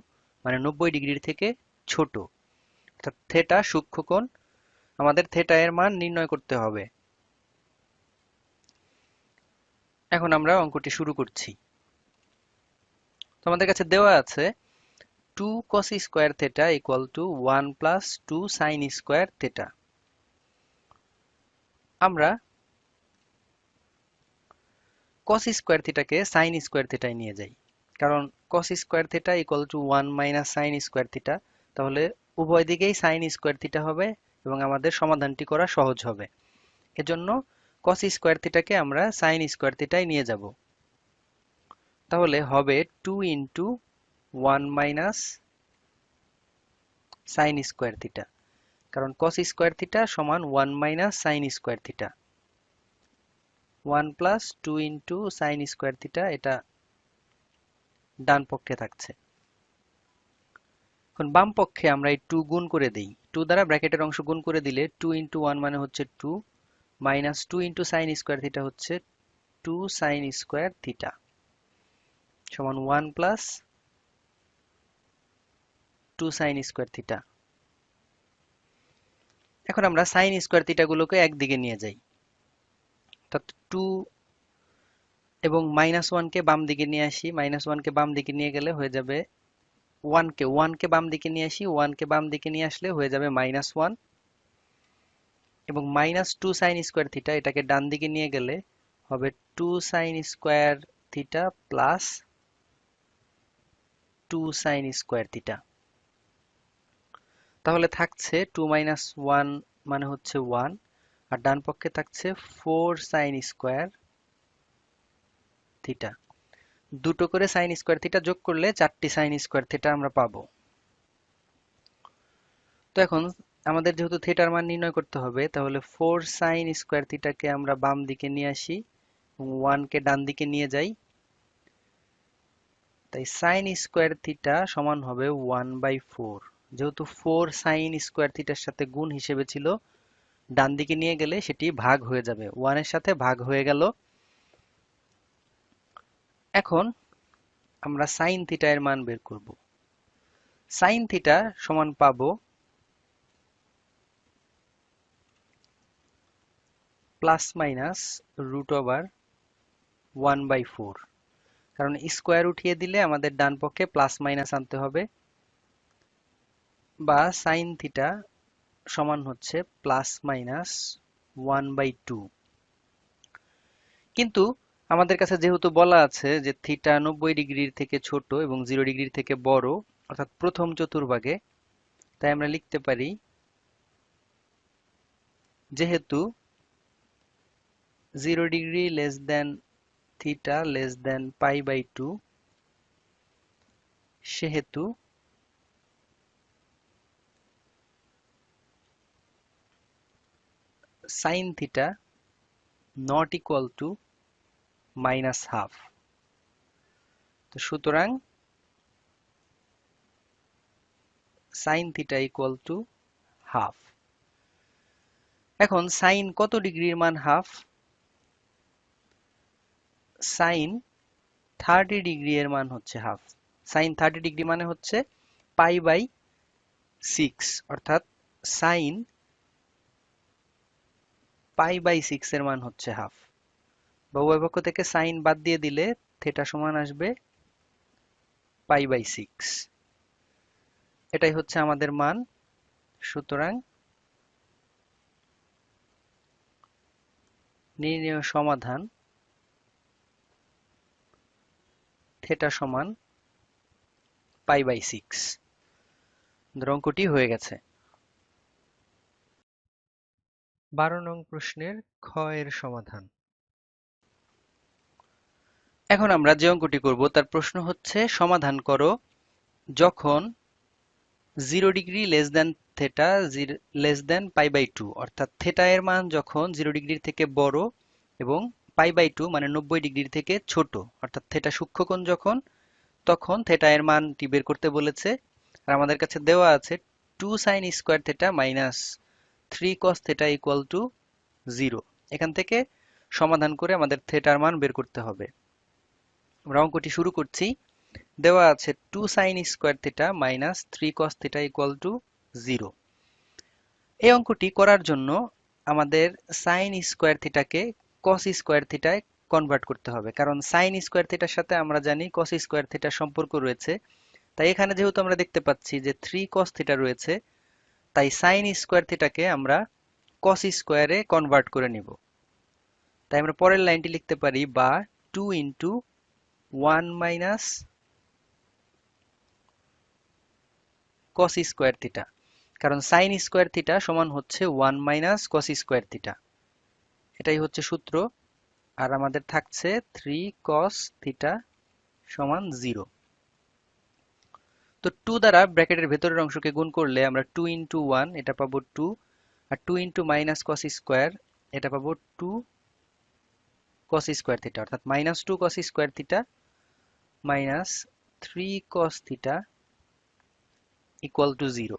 মানে 90 ডিগ্রির থেকে ছোট, অর্থাৎ থেটা সূক্ষ্মকোণ। আমাদের থেটা এর মান নির্ণয় করতে হবে। এখন আমরা অঙ্কটি শুরু করছি। তোমাদের কাছে দেওয়া আছে 2 cos square theta equal to 1 plus 2 sin square theta. আমরা cos স্কয়ার থিটাকে sin স্কয়ার থিটায় নিয়ে যাই, কারণ cos square theta equal two 1 minus sin square theta. তাহলে উভয় দিকেই sin স্কয়ার থিটা হবে এবং আমাদের সমাধানটি করা সহজ হবে। এজন্য cos স্কয়ার থিটাকে আমরা sin স্কয়ার থিটায় নিয়ে যাব। তাহলে হবে 2 into 1 minus sin square theta, কারণ cos স্কয়ার থিটা সমান 1 minus sin square theta. 1 plus 2 into sin square theta, এটা ডান পক্ষে থাকছে। এখন বাম পক্ষে আমরা এই 2 গুণ করে দেই। 2 দ্বারা ব্র্যাকেটের অংশ গুণ করে দিলে 2 ইন্টু 1 মানে হচ্ছে 2, minus 2 into sine square theta হচ্ছে 2 সাইন স্কোয়ার থিটা, সমান 1 প্লাস 2 সাইন স্কোয়ার থিটা। এখন আমরা সাইন স্কোয়ার থিটা গুলোকে একদিকে নিয়ে যাই, অর্থাৎ 2 এবং মাইনাস 1 কে বাম দিকে নিয়ে আসি। মাইনাস 1 কে বাম দিকে নিয়ে গেলে হয়ে যাবে 1 কে বাম দিকে নিয়ে আসি। 1 কে বাম দিকে নিয়ে আসলে হয়ে যাবে মাইনাস 1, এবং মাইনাস 2 সাইন স্কোয়ার থিটা এটাকে ডান দিকে নিয়ে গেলে হবে 2 sine square theta plus 2 sine square theta. তাহলে থাকছে 2 মাইনাস 1 মানে হচ্ছে 1, আর ডান পক্ষে থাকছে 4 সাইন স্কোয়ার থিটা। দুটো করে সাইন স্কোয়ার থিটা যোগ করলে 4টি সাইন স্কোয়ার থিটা আমরা পাবো। তো এখন আমাদের যেহেতু থিটার মান নির্ণয় করতে হবে, তাহলে 4 সাইন স্কোয়ার থিটাকে আমরা বাম দিকে নিয়ে আসি এবং 1 কে ডান দিকে নিয়ে যাই। তাই সাইন স্কোয়ার থিটা সমান হবে 1/4। যেহেতু 4 সাইন স্কোয়ার থিটার সাথে গুণ হিসেবে ছিল, ডান দিকে নিয়ে গেলে সেটি ভাগ হয়ে যাবে, 1 এর সাথে ভাগ হয়ে গেল। এখন আমরা সাইন থিটা এর মান বের করব। সাইন থিটা সমান পাবো প্লাস মাইনাস রুট ওভার 1/4, কারণ স্কোয়ার উঠিয়ে দিলে আমাদের ডান পক্ষে প্লাস মাইনাস আনতে হবে, বা সাইন থিটা সমান হচ্ছে প্লাস মাইনাস 1/2। কিন্তু আমাদের কাছে যেহেতু বলা আছে যে থিটা 90 ডিগ্রির থেকে ছোট এবং 0 ডিগ্রির থেকে বড়, অর্থাৎ প্রথম চতুর্ভাগে, তাই আমরা লিখতে পারি যেহেতু 0 degree less than theta less than পাই/2, সেহেতু sine theta not equal to minus half. তো সুতরাং sine theta equal to half. এখন সাইন কত ডিগ্রির মান হাফ? সাইন 30 ডিগ্রি এর মান হচ্ছে হাফ। সাইন 30 ডিগ্রি মানে হচ্ছে পাই/6, অর্থাৎ সাইন পাই/6 এর মান হচ্ছে হাফ। বা উভয় পক্ষ থেকে সাইন বাদ দিয়ে দিলে থেটা সমান আসবে পাই/6। এটাই হচ্ছে আমাদের মান। সুতরাং নির্ণেয় সমাধান থেটা সমান π/6। অঙ্কটি হয়ে গেছে। 12 নং প্রশ্নের খ এর সমাধান। এখন আমরা যে অঙ্কটি করব তার প্রশ্ন হচ্ছে সমাধান করো যখন 0 degree less than theta less than π/2, অর্থাৎ থেটা এর মান যখন 0 ডিগ্রির থেকে বড় এবং π/2 মানে 90 ডিগ্রির থেকে ছোট, অর্থাৎ থেটা সূক্ষ্মকোণ যখন, তখন থেটা এর মানটি বের করতে বলেছে। আর আমাদের কাছে দেওয়া আছে 2 sin square theta minus 3 cos theta equal to 0। এখান থেকে সমাধান করে আমাদের থেটার মান বের করতে হবে। আমরা অঙ্কটি শুরু করছি। দেওয়া আছে 2 sin square theta minus 3 cos theta equal to 0। এই অঙ্কটি করার জন্য আমাদের sin স্কয়ার থিটাকে cos স্কয়ার থিটায় কনভার্ট করতে হবে, কারণ sin স্কয়ার থিটার সাথে আমরা জানি cos স্কয়ার থিটার সম্পর্ক রয়েছে। তাই এখানে যেহেতু আমরা দেখতে পাচ্ছি যে 3 cos থিটা রয়েছে, তাই sin স্কয়ার থিটাকে আমরা cos স্কয়ারে কনভার্ট করে নিব। তাই আমরা পরের লাইনটি লিখতে পারি বা 2 into 1 minus cos square theta, কারণ sin স্কয়ার থিটা সমান হচ্ছে 1 মাইনাস cos স্কয়ার থিটা। এটাই হচ্ছে সূত্র। আর আমাদের থাকছে 3 cos থিটা সমান 0। তো 2 দ্বারা ব্র্যাকেটের ভেতরের অংশকে গুণ করলে আমরা 2 ইন্টু 1 এটা পাবো 2, আর 2 ইন্টু মাইনাস cos স্কয়ার এটা পাবো 2 cos স্কয়ার থিটা, অর্থাৎ minus 2 cos square theta minus 3 cos theta equal to 0।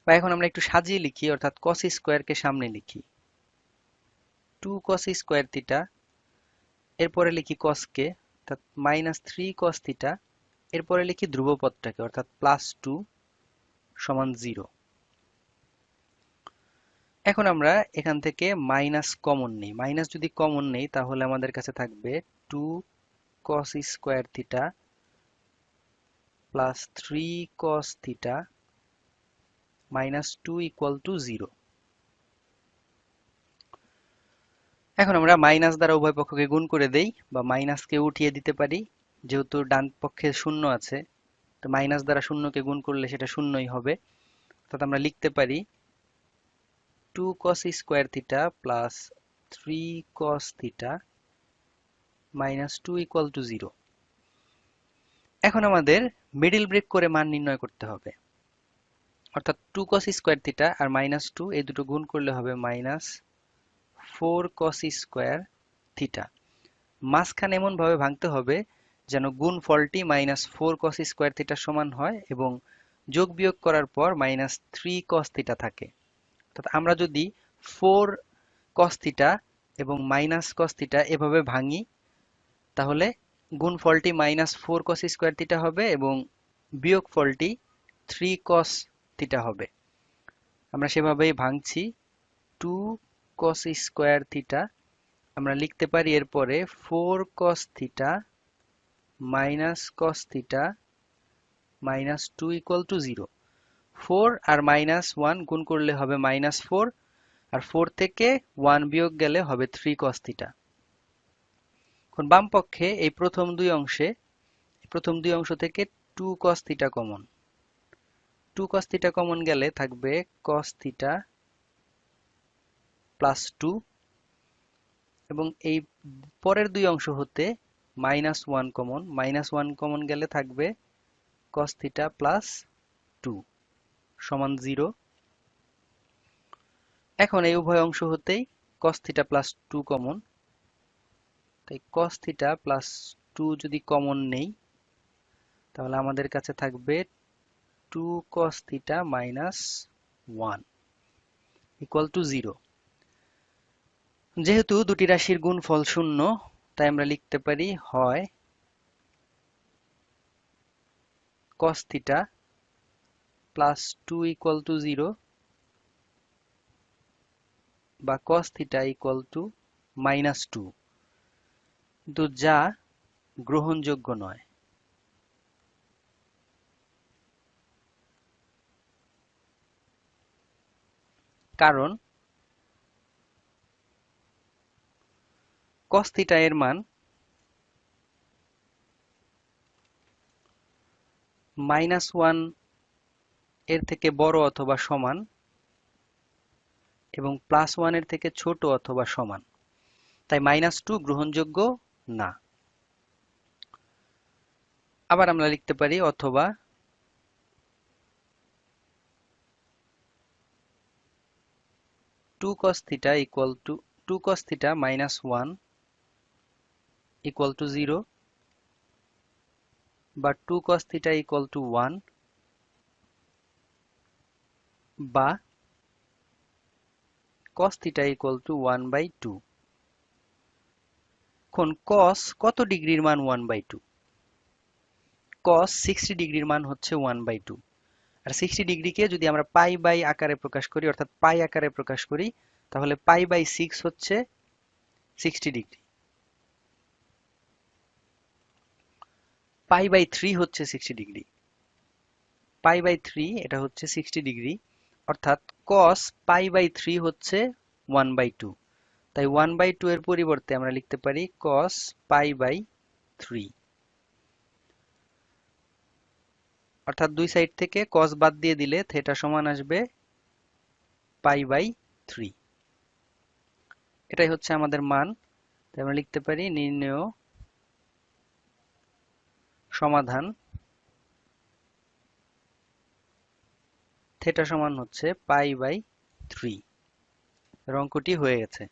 বা এখন আমরা একটু সাজিয়ে লিখি, অর্থাৎ cos স্কয়ারকে সামনে লিখি 2 cos স্কয়ার থিটা, এরপরে লিখি cos কে অর্থাৎ মাইনাস 3 cos থিটা, এরপরে লিখি ধ্রুবপদটাকে অর্থাৎ প্লাস 2 সমান 0। এখন আমরা এখান থেকে মাইনাস কমন নেই। মাইনাস যদি কমন নেই তাহলে আমাদের কাছে থাকবে 2 cos square theta plus 3 cos theta minus 2 equal to 0। এখন আমরা মাইনাস দ্বারা উভয় পক্ষকে গুণ করে দেই বা মাইনাসকে উঠিয়ে দিতে পারি। যেহেতু ডান পক্ষে শূন্য আছে, তো মাইনাস দ্বারা শূন্যকে গুণ করলে সেটা শূন্যই হবে। অর্থাৎ আমরা লিখতে পারি 2 cos square theta plus 3 cos theta minus 2 equal to 0। এখন আমাদের মিডল ব্রেক করে মান নির্ণয় করতে হবে। অর্থাৎ 2 cos স্কয়ার থিটা আর মাইনাস 2 এই দুটো গুণ করলে হবে মাইনাস 4 cos স্কয়ার থিটা। মাঝখানে এমন ভাবে ভাঙতে হবে যেন গুণফলটি মাইনাস 4 cos স্কয়ার থিটার সমান হয় এবং যোগ বিয়োগ করার পর মাইনাস 3 cos থিটা থাকে। অর্থাৎ আমরা যদি 4 cos থিটা এবং মাইনাস cos থিটা এভাবে ভাঙি, তাহলে গুণফলটি মাইনাস 4 cos স্কয়ার থিটা হবে এবং বিয়োগফলটি 3 cos থিটা হবে। আমরা সেভাবেই ভাঙছি 2 cos স্কয়ার থিটা, আমরা লিখতে পারি এরপরে 4 cos theta minus cos theta minus 2 equal to 0। 4 আর মাইনাস 1 গুণ করলে হবে মাইনাস 4, আর 4 থেকে 1 বিয়োগ গেলে হবে 3 cos থিটা। এখন বাম পক্ষে এই প্রথম দুই অংশ থেকে 2 cos theta common. 2 cos theta common গেলে থাকবে cos থিটা প্লাস 2, এবং এই পরের দুই অংশ হতে মাইনাস 1 কমন। মাইনাস 1 কমন গেলে থাকবে cos থিটা প্লাস 2 সমান 0। এখন এই উভয় অংশ হতেই cos থিটা প্লাস 2 কমন, তাই cos থিটা প্লাস 2 যদি কমন নেই তাহলে আমাদের কাছে থাকবে 2 cos theta minus 1 equal to 0। যেহেতু দুটি রাশির গুণফল শূন্য, তাই আমরা লিখতে পারি হয় cos theta plus 2 equal to 0 বা cos theta equal to minus 2, কিন্তু যা গ্রহণযোগ্য নয়। কারণ cos থিটা এর মান -1 এর থেকে বড় অথবা সমান এবং +1 এর থেকে ছোট অথবা সমান, তাই -2 গ্রহণযোগ্য না। আবার আমরা লিখতে পারি অথবা 2 cos θ equal to 2 cos θ -1 equal to 0 বা 2 cos θ equal to 1 বা cos θ equal to 1/2। এখন cos কত ডিগ্রির মান 1/2? cos 60 ডিগ্রির মান হচ্ছে 1/2। আর 60 ডিগ্রিকে যদি আমরা পাই বাই আকারে প্রকাশ করি, অর্থাৎ পাই আকারে প্রকাশ করি, তাহলে π/6 হচ্ছে 60 ডিগ্রি, π/3 হচ্ছে 60 ডিগ্রি, π/3 এটা হচ্ছে 60 ডিগ্রি, অর্থাৎ cos π/3 হচ্ছে 1/2। তাই 1/2 এর পরিবর্তে আমরা লিখতে পারি cos π/3, অর্থাৎ দুই সাইড থেকে cos বাদ দিয়ে দিলে থেটা সমান আসবে π/3। এটাই হচ্ছে আমাদের মান। তাই আমরা লিখতে পারি নির্ণেয় সমাধান থেটা সমান হচ্ছে π/3। অঙ্কটি হয়ে গেছে।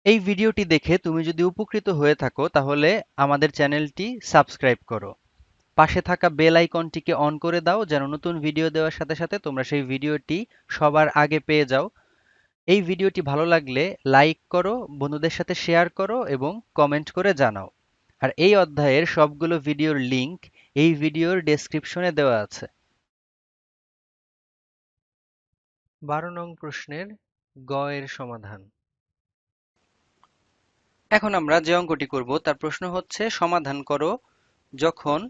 এই ভিডিওটি দেখে তুমি যদি উপকৃত হয়ে থাকো তাহলে আমাদের চ্যানেলটি সাবস্ক্রাইব করো। পাশে থাকা বেল আইকনটিকে অন করে দাও যেন নতুন ভিডিও দেওয়ার সাথে সাথে তোমরা সেই ভিডিওটি সবার আগে পেয়ে যাও। এই ভিডিওটি ভালো লাগলে লাইক করো, বন্ধুদের সাথে শেয়ার করো এবং কমেন্ট করে জানাও। আর এই অধ্যায়ের সবগুলো ভিডিওর লিংক এই ভিডিওর ডেসক্রিপশনে দেওয়া আছে। 12 নং প্রশ্নের গ এর সমাধান। এখন আমরা যে অঙ্কটি করব তার প্রশ্ন হচ্ছে সমাধান করো যখন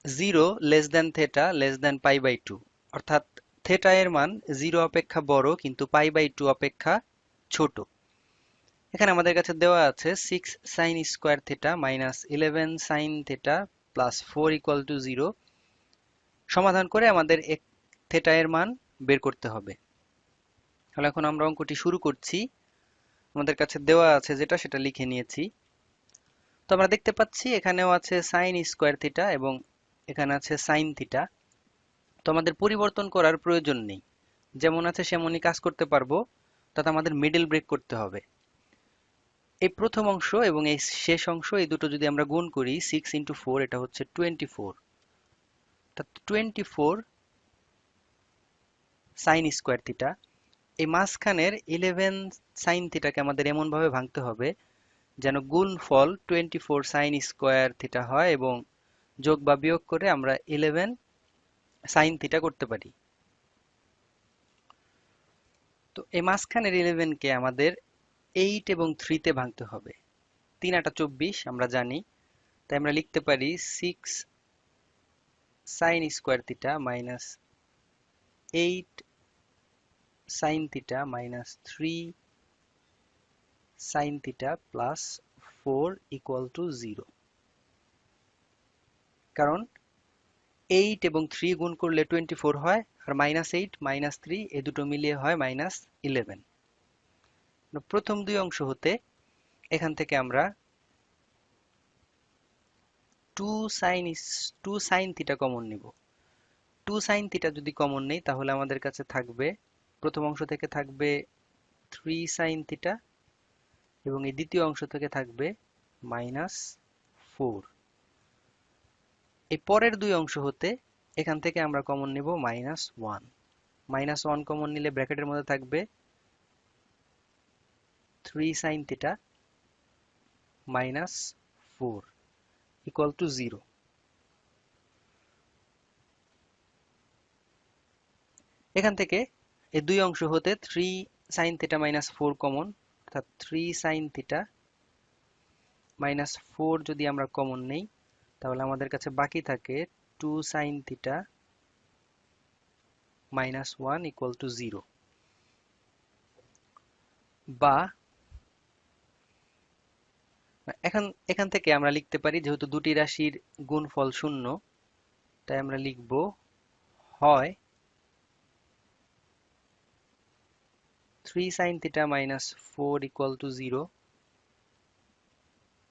0 less than theta less than π/2, অর্থাৎ থেটা এর মান 0 অপেক্ষা বড় কিন্তু π/2 অপেক্ষা ছোট। এখানে আমাদের কাছে দেওয়া আছে 6 sin square theta minus 11 sin theta plus 4 equal to 0। সমাধান করে আমাদের থেটা এর মান বের করতে হবে। তাহলে এখন আমরা অঙ্কটি শুরু করছি। আমাদের কাছে দেওয়া আছে যেটা সেটা লিখে নিয়েছি। তো আমরা দেখতে পাচ্ছি এখানেও আছে sin স্কয়ার থিটা এবং এখানে আছে sin থিটা। তো আমাদের পরিবর্তন করার প্রয়োজন নেই, যেমন আছে সেমনই কাজ করতে পারবো। তাতে আমাদের মিডল ব্রেক করতে হবে। এই প্রথম অংশ এবং এই শেষ অংশ এই দুটো যদি আমরা গুণ করি 6 ইন্টু 4 এটা হচ্ছে 24, অর্থাৎ 24 sin স্কয়ার থিটা। এই মাঝখানের 11 sin থিটাকে আমাদের এমন ভাবে ভাঙতে হবে যেন গুণফল 24 sin স্কয়ার থিটা হয় এবং যোগ বা বিয়োগ করে আমরা 11 sin থিটা করতে পারি। তো এই মাঝখানের 11 কে আমাদের 8 এবং 3 তে ভাঙতে হবে। 3 8 24 আমরা জানি, তাই আমরা লিখতে পারি 6 sin square theta minus 8 sin theta minus 3 sin theta plus 4 equal to 0। কারণ 8 এবং 3 গুণ করলে 24 হয়, আর -8 -3 এ দুটো মিলিয়ে হয় -11। প্রথম দুই অংশ হতে এখান থেকে আমরা 2 sin থিটা কমন নিব। 2 sin থিটা যদি কমন নেই তাহলে আমাদের কাছে থাকবে, প্রথম অংশ থেকে থাকবে 3 sin থিটা এবং এই দ্বিতীয় অংশ থেকে থাকবে -4। এই পরের দুই অংশ হতে এখান থেকে আমরা কমন নিব -1। -1 কমন নিলে ব্র্যাকেটের মধ্যে থাকবে 3 sin থিটা -4 ইকুয়াল টু 0। এখান থেকে এই দুই অংশ হতে 3 sin থিটা -4 কমন, অর্থাৎ 3 sin থিটা -4 যদি আমরা কমন নেই তাহলে আমাদের কাছে বাকি থাকে 2 sin থিটা -1 ইকুয়াল টু 0। বা এখন এখান থেকে আমরা লিখতে পারি যেহেতু দুটি রাশির গুণফল শূন্য, তাই আমরা লিখব হয় 3 sin theta minus 4 equal to 0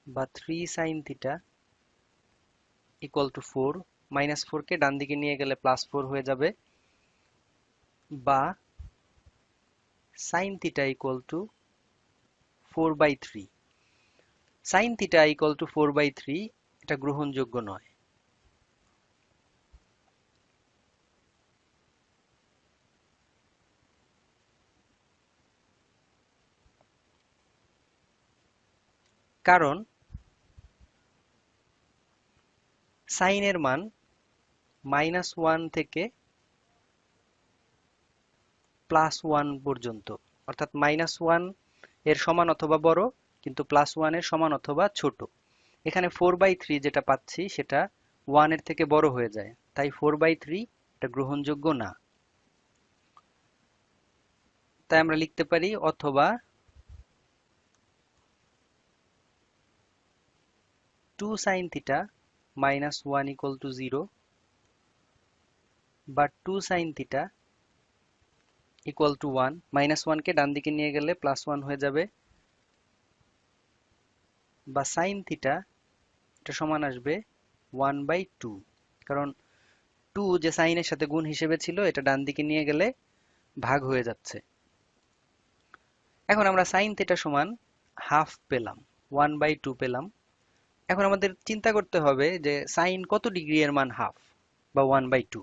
বা 3 sin theta equal to 4, minus 4 কে ডান দিকে নিয়ে গেলে প্লাস 4 হয়ে যাবে, বা sin theta equal to 4/3। sin theta equal to 4/3 এটা গ্রহণযোগ্য নয়। কারণ sin এর মান -1 থেকে +1 পর্যন্ত, অর্থাৎ -1 এর সমান অথবা বড়, কিন্তু +1 এর সমান অথবা ছোট। এখানে 4/3 যেটা পাচ্ছি সেটা 1 এর থেকে বড় হয়ে যায়, তাই 4/3 এটা গ্রহণযোগ্য না। তাই আমরা লিখতে পারি অথবা 2 sin theta minus 1 equal to 0 বা 2 sin theta equal to 1, -1 কে ডান দিকে নিয়ে গেলে +1 হয়ে যাবে, বা sin theta এটা সমান আসবে 1/2, কারণ 2 যে sin এর সাথে গুণ হিসেবে ছিল এটা ডান দিকে নিয়ে গেলে ভাগ হয়ে যাচ্ছে। এখন আমরা sin theta সমান হাফ পেলাম, 1/2 পেলাম। এখন আমাদের চিন্তা করতে হবে যে sin কত ডিগ্রি এর মান হাফ বা 1/2।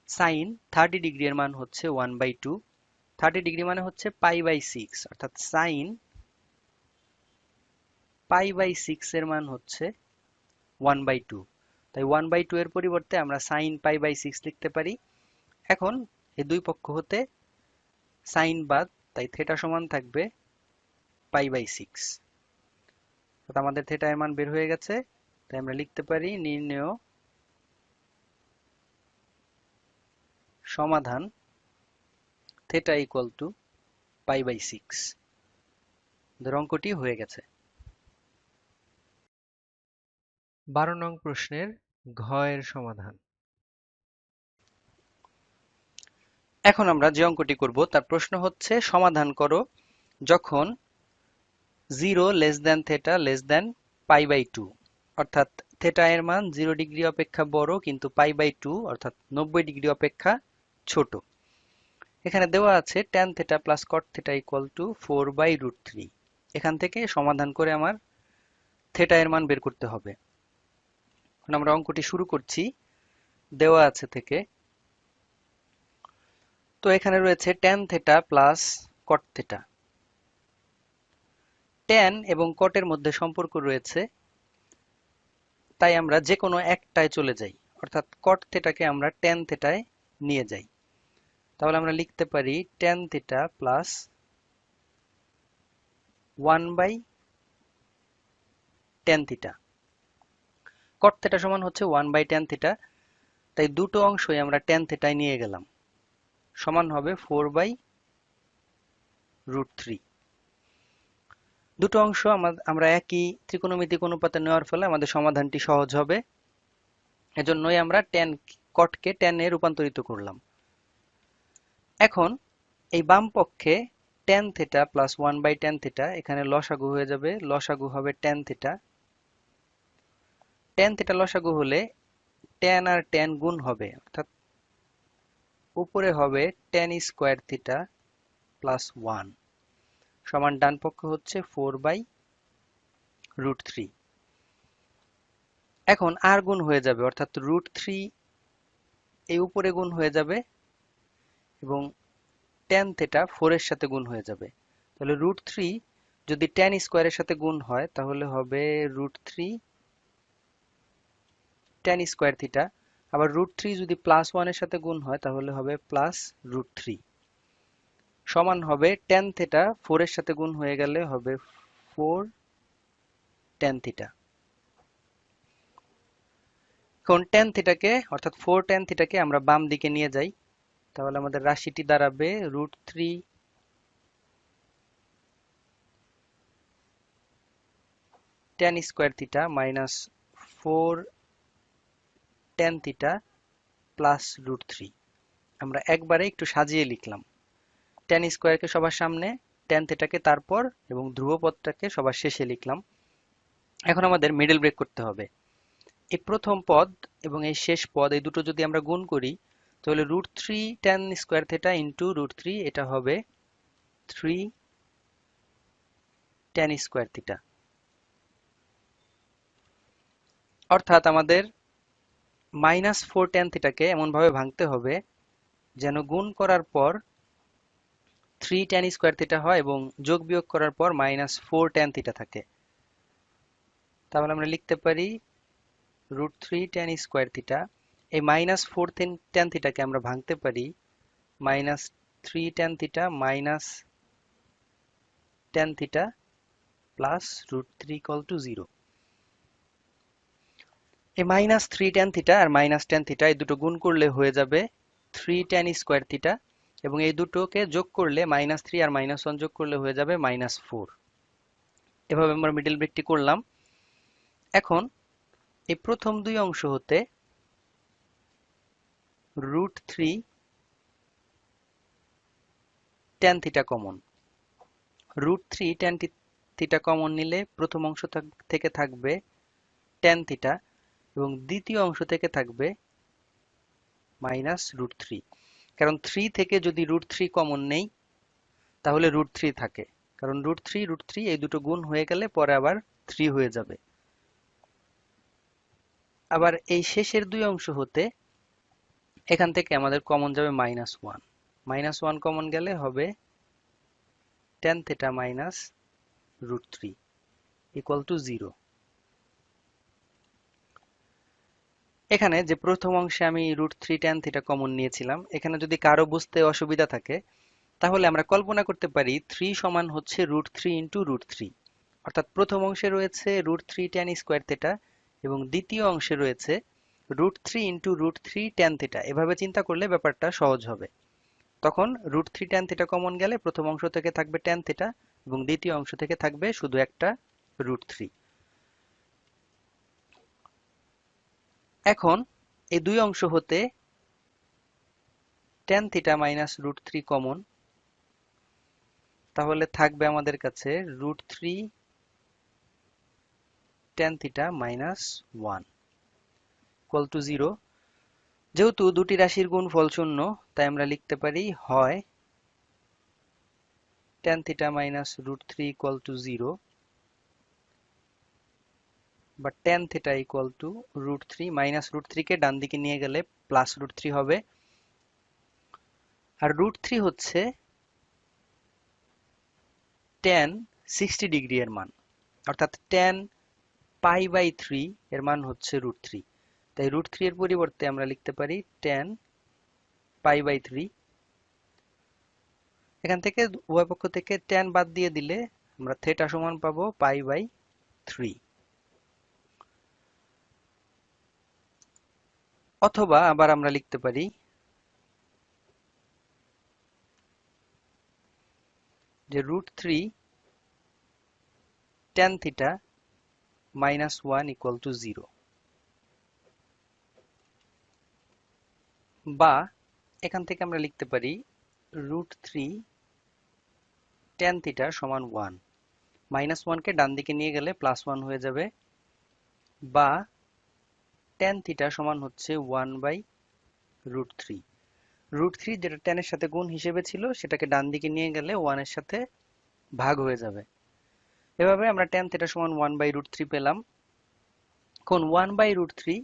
sin 30 ডিগ্রি এর মান হচ্ছে 1/2, 30 ডিগ্রি মানে হচ্ছে π/6, অর্থাৎ sin π/6 এর মান হচ্ছে 1/2। তাই 1/2 এর পরিবর্তে আমরা sin π/6 লিখতে পারি। এখন এই দুই পক্ষ হতে sin বাদ, তাই থিটা সমান থাকবে π/6। আমাদের থিটা এর মান বের হয়ে গেছে, তাই আমরা লিখতে পারি নির্ণেয় সমাধান থিটা ইকুয়াল টু π/6। অঙ্কটি হয়ে গেছে। 12 নং প্রশ্নের ঘ এর সমাধান। এখন আমরা যে অঙ্কটি করব তার প্রশ্ন হচ্ছে সমাধান করো যখন 0 less than theta less than π/2, অর্থাৎ থিটা এর মান 0 ডিগ্রি অপেক্ষা বড় কিন্তু π/2 অর্থাৎ 90 ডিগ্রি অপেক্ষা ছোট। এখানে দেওয়া আছে tan theta plus cot theta equal two 4/√3। এখান থেকে সমাধান করে আমার থিটা এর মান বের করতে হবে। এখন আমরা অঙ্কটি শুরু করছি, দেওয়া আছে থেকে। তো এখানে রয়েছে tan theta plus cot theta. tan এবং cot এর মধ্যে সম্পর্ক রয়েছে, তাই আমরা যে কোনো একটায় চলে যাই, অর্থাৎ cot থিটাকে আমরা tan থিটায় নিয়ে যাই। তাহলে আমরা লিখতে পারি tan theta plus 1/tan theta. cot theta সমান হচ্ছে 1/tan থিটা, তাই দুটো অংশই আমরা tan থিটায় নিয়ে গেলাম, সমান হবে 4/√3। দুটো অংশ আমরা একই ত্রিকোণমিতিক অনুপাতে নেওয়ার ফলে আমাদের সমাধানটি সহজ হবে। এজন্যই আমরা cot কে tan এ রূপান্তরিত করলাম। এখন এই বাম পক্ষে tan theta plus 1/tan theta, এখানে লসাগু হয়ে যাবে, লসাগু হবে tan থিটা। tan থিটা লসাগু হলে tan আর tan গুণ হবে, অর্থাৎ উপরে হবে tan স্কয়ার থিটা প্লাস 1 সমান ডান পক্ষ হচ্ছে 4/√3। এখন আর গুণ হয়ে যাবে, অর্থাৎ √3 এই উপরে গুণ হয়ে যাবে এবং tan থিটা 4 এর সাথে গুণ হয়ে যাবে। তাহলে √3 যদি tan স্কয়ারের সাথে গুণ হয় তাহলে হবে √3 tan স্কয়ার থিটা, আবার √3 যদি +1 এর সাথে গুণ হয় তাহলে হবে +√3 সমান হবে tan থিটা 4 এর সাথে গুণ হয়ে গেলে হবে 4 tan থিটা। এখন tan থিটাকে অর্থাৎ 4 tan থিটাকে আমরা বাম দিকে নিয়ে যাই, তাহলে আমাদের রাশিটি দাঁড়াবে √3 tan square theta minus 4 tan theta plus √3। আমরা একবারে একটু সাজিয়ে লিখলাম, tan স্কোয়ারকে সবার সামনে, tan থিটাকে তারপর এবং ধ্রুবপদটাকে সবার শেষে লিখলাম। এখন আমাদের মিডল ব্রেক করতে হবে। এই প্রথম পদ এবং এই শেষ পদ এই দুটো যদি আমরা গুণ করি তাহলে √3 tan স্কোয়ার থিটা ইন্টু √3, এটা হবে 3 tan স্কোয়ার থিটা। অর্থাৎ আমাদের -4 tan থিটাকে এমনভাবে ভাঙতে হবে যেন গুণ করার পর 3 tan স্কোয়ার থিটা হয় এবং যোগ বিয়োগ করার পর -4 tan থিটা থাকে। তাহলে আমরা লিখতে পারি √3 tan স্কোয়ার থিটা, এই -4 tan থিটাকে আমরা ভাঙতে পারি -3 tan theta minus tan theta plus √3 = 0। এই -3 tan থিটা আর -tan থিটা এই দুটো গুণ করলে হয়ে যাবে 3 tan স্কোয়ার থিটা, এবং এই দুটোকে যোগ করলে -3 আর -1 যোগ করলে হয়ে যাবে -4। এভাবে আমরা মিডল ব্রেকটি করলাম। এখন এই প্রথম দুই অংশ হতে √3 tan theta common. √3 tan theta common নিলে প্রথম অংশ থেকে থাকবে tan থিটা এবং দ্বিতীয় অংশ থেকে থাকবে -√3। কারণ 3 থেকে যদি √3 কমন নেই তাহলে √3 থাকে, কারণ √3 এই দুটো গুণ হয়ে গেলে পরে আবার 3 হয়ে যাবে। আবার এই শেষের দুই অংশ হতে এখান থেকে আমাদের কমন যাবে -1। -1 কমন গেলে হবে tan থিটা মাইনাস √3 = 0। এখানে যে প্রথম অংশে আমি √3 tan থিটা কমন নিয়েছিলাম, এখানে যদি কারো বুঝতে অসুবিধা থাকে তাহলে আমরা কল্পনা করতে পারি 3 সমান হচ্ছে √3 ইন্টু √3। অর্থাৎ প্রথম অংশে রয়েছে √3 tan স্কোয়ার থিটা এবং দ্বিতীয় অংশে রয়েছে √3 ইন্টু √3 tan থিটা। এভাবে চিন্তা করলে ব্যাপারটা সহজ হবে। তখন √3 tan থিটা কমন গেলে প্রথম অংশ থেকে থাকবে tan থিটা এবং দ্বিতীয় অংশ থেকে থাকবে শুধু একটা √3। এখন এই দুই অংশ হতে tan থিটা মাইনাস √3 কমন, তাহলে থাকবে আমাদের কাছে √3 tan থিটা মাইনাস 1 = 0। যেহেতু দুটি রাশির গুণফল শূন্য, তাই আমরা লিখতে পারি হয় tan থিটা মাইনাস √3 = 0 বা tan থিটা √3। -√3 কে ডান দিকে নিয়ে গেলে প্লাস √3 হবে। আর √3 হচ্ছে tan 60 ডিগ্রি এর মান, অর্থাৎ tan π/3 এর মান হচ্ছে √3। তাই √3 এর পরিবর্তে আমরা লিখতে পারি tan π/3। এখান থেকে উভয় পক্ষ থেকে tan বাদ দিয়ে দিলে আমরা থিটা সমান পাবো π/3। অথবা আবার আমরা লিখতে পারি যে √3 tan থিটা মাইনাস 1 = 0, বা এখান থেকে আমরা লিখতে পারি √3 tan থিটা সমান 1। -1 কে ডান দিকে নিয়ে গেলে +1 হয়ে যাবে, বা tan থিটা সমান হচ্ছে 1/√3। √3 যেটা tan এর সাথে গুণ হিসেবে ছিল সেটাকে ডান দিকে নিয়ে গেলে 1 এর সাথে ভাগ হয়ে যাবে। এভাবে আমরা tan থিটা সমান 1/√3 পেলাম। এখন 1/√3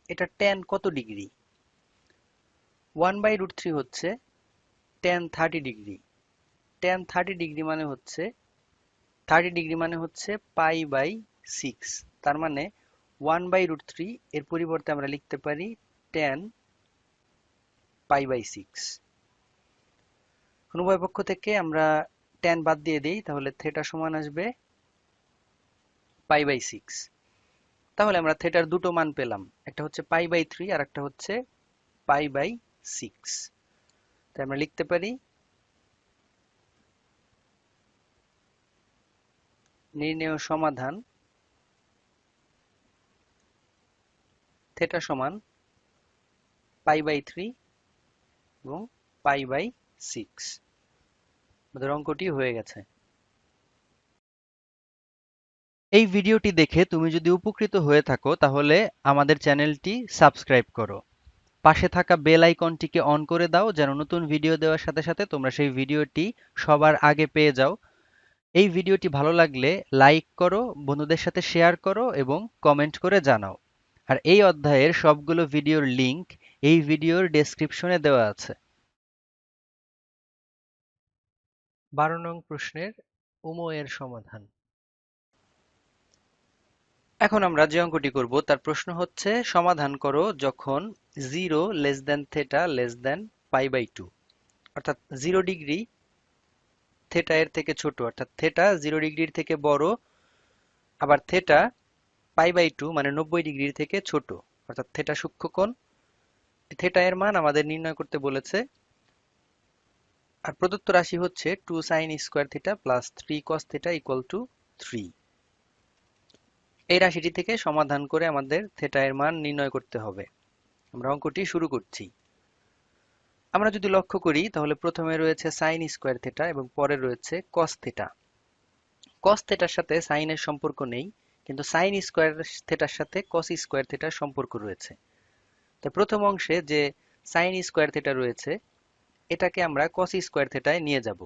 এটা tan কত ডিগ্রি? 1/√3 হচ্ছে tan 30 ডিগ্রি। tan 30 ডিগ্রি মানে হচ্ছে π/6। তার মানে 1/√3 এর পরিবর্তে আমরা লিখতে পারি tan π/6। উভয় পক্ষ থেকে আমরা tan বাদ দিয়ে দিই, তাহলে থিটা সমান আসবে π/6। তাহলে আমরা থিটার দুটো মান পেলাম, একটা হচ্ছে π/3 আর একটা হচ্ছে π/6। তাই আমরা লিখতে পারি নির্ণেয় সমাধান থিটা সমান π/3 এবং π/6। আমাদের অঙ্কটি হয়ে গেছে। এই ভিডিওটি দেখে তুমি যদি উপকৃত হয়ে থাকো তাহলে আমাদের চ্যানেলটি সাবস্ক্রাইব করো। পাশে থাকা বেল আইকনটিকে অন করে দাও যেন নতুন ভিডিও দেওয়ার সাথে সাথে তোমরা সেই ভিডিওটি সবার আগে পেয়ে যাও। এই ভিডিওটি ভালো লাগলে লাইক করো, বন্ধুদের সাথে শেয়ার করো এবং কমেন্ট করে জানাও। আর এই অধ্যায়ের সবগুলো ভিডিওর লিংক এই ভিডিওর ডেসক্রিপশনে দেওয়া আছে। 12 নং প্রশ্নের উময়ের সমাধান। এখন আমরা যে অঙ্কটি করব তার প্রশ্ন হচ্ছে সমাধান করো যখন 0 less than theta less than π/2, অর্থাৎ 0 ডিগ্রি থেটা এর থেকে ছোট, অর্থাৎ থেটা 0 ডিগ্রির থেকে বড়, আবার থেটা π/2 মানে 90 ডিগ্রির থেকে ছোট, অর্থাৎ থেটা সূক্ষ্মকোণ। থেটা এর মান আমাদের নির্ণয় করতে বলেছে। আর প্রদত্ত রাশি হচ্ছে 2 sin square theta plus 3 cos theta equal two 3। এই রাশিটি থেকে সমাধান করে আমাদের থেটা এর মান নির্ণয় করতে হবে। আমরা অঙ্কটি শুরু করছি। আমরা যদি লক্ষ্য করি তাহলে প্রথমে রয়েছে sin স্কয়ার থিটা এবং পরে রয়েছে cos থিটা। cos থিটার সাথে sin এর সম্পর্ক নেই, কিন্তু sin স্কয়ার থিটার সাথে cos স্কয়ার থিটার সম্পর্ক রয়েছে। তো প্রথম অংশে যে sin স্কয়ার থিটা রয়েছে এটাকে আমরা cos স্কয়ার থিটায় নিয়ে যাব,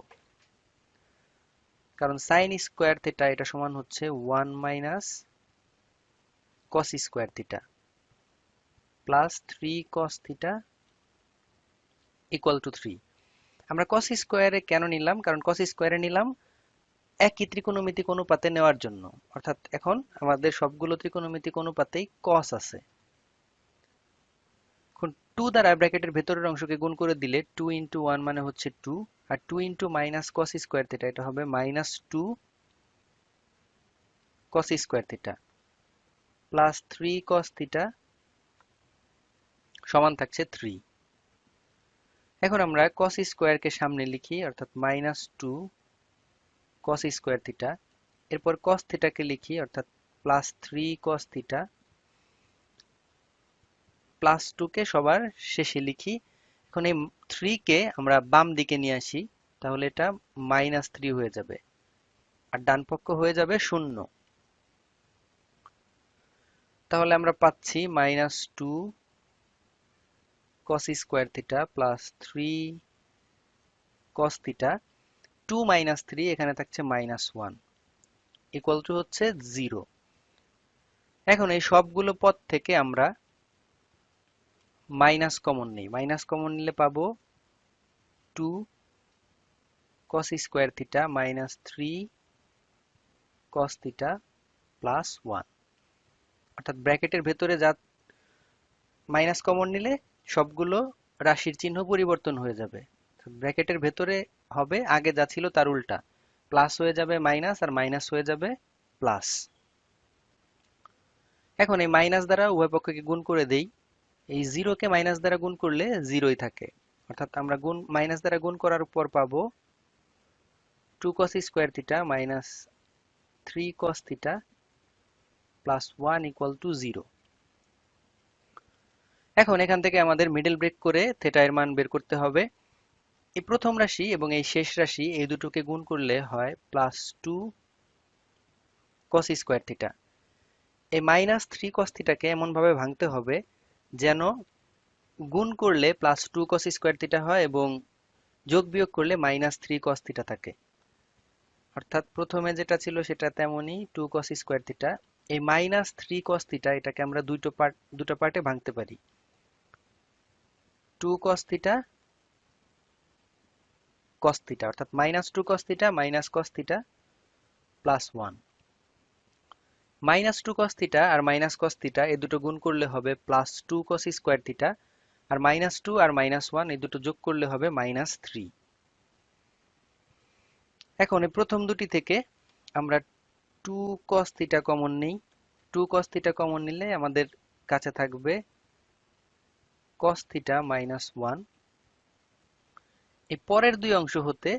কারণ sin স্কয়ার থিটা এটা সমান হচ্ছে 1 minus cos square theta plus 3 cos theta equal two 3। আমরা cos স্কয়ারে কেন নিলাম? কারণ cos স্কয়ারে নিলাম একই ত্রিকোণমিতিক অনুপাতে নেওয়ার জন্য, অর্থাৎ এখন আমাদের সবগুলো ত্রিকোণমিতিক অনুপাতেই cos আছে। এখন 2 দ্বারা ব্র্যাকেটের ভেতরের অংশকে গুণ করে দিলে 2 ইন্টু 1 মানে হচ্ছে 2, আর 2 into minus cos square theta এটা হবে minus 2 cos square theta plus 3 cos theta সমান থাকছে 3। এখন আমরা cos স্কয়ারকে সামনে লিখি, অর্থাৎ মাইনাস 2 cos স্কয়ার থিটা, এরপর cos থিটাকে লিখি অর্থাৎ প্লাস 3 cos থিটা, প্লাস 2 কে সবার শেষে লিখি। এখন এই 3 কে আমরা বাম দিকে নিয়ে আসি, তাহলে এটা মাইনাস 3 হয়ে যাবে আর ডান পক্ষ হয়ে যাবে 0। তাহলে আমরা পাচ্ছি minus 2 cos square theta plus 3 cos theta, 2 minus 3 এখানে থাকছে মাইনাস 1 ইকুয়াল টু হচ্ছে 0। এখন এই সবগুলো পদ থেকে আমরা মাইনাস কমন নেই, মাইনাস কমন নিলে পাবো 2 cos square theta minus 3 cos theta plus 1, অর্থাৎ ব্র্যাকেটের ভেতরে যা মাইনাস কমন নিলে সবগুলো রাশির চিহ্ন পরিবর্তন হয়ে যাবে। ব্র্যাকেটের ভেতরে হবে আগে যা ছিল তার উল্টা, প্লাস হয়ে যাবে মাইনাস আর মাইনাস হয়ে যাবে প্লাস। এখন এই মাইনাস দ্বারা উভয় পক্ষকে গুণ করে দেই। এই 0 কে মাইনাস দ্বারা গুণ করলে 0ই থাকে, অর্থাৎ আমরা মাইনাস দ্বারা গুণ করার পর পাবো 2 cos square theta minus 3 cos theta plus 1 equal to 0। এখন এখান থেকে আমাদের মিডল ব্রেক করে থিটা এর মান বের করতে হবে। এই প্রথম রাশি এবং এই শেষ রাশি এই দুটোকে গুণ করলে হয় প্লাস 2 cos স্কয়ার থিটা। এই মাইনাস 3 cos থিটাকে এমন ভাবে ভাঙতে হবে যেন গুণ করলে প্লাস 2 cos স্কয়ার থিটা হয় এবং যোগ বিয়োগ করলে মাইনাস 3 cos থিটা থাকে। অর্থাৎ প্রথমে যেটা ছিল সেটা তেমনই 2 cos স্কয়ার থিটা। এই মাইনাস 3 cos থিটা এটাকে আমরা দুটো পার্টে ভাঙতে পারি, 2 cos থিটা cos থিটা, অর্থাৎ minus 2 cos theta minus cos theta plus 1। Minus 2 cos theta আর মাইনাস cos থিটা এই দুটো গুণ করলে হবে প্লাস 2 cos স্কয়ার থিটা, আর মাইনাস 2 আর মাইনাস 1 এই দুটো যোগ করলে হবে মাইনাস 3। এখন এই প্রথম দুটি থেকে আমরা 2 cos থিটা কমন নেই, 2 cos থিটা কমন নিলে আমাদের কাছে থাকবে cos থিটা মাইনাস 1। এই পরের দুই অংশ হতে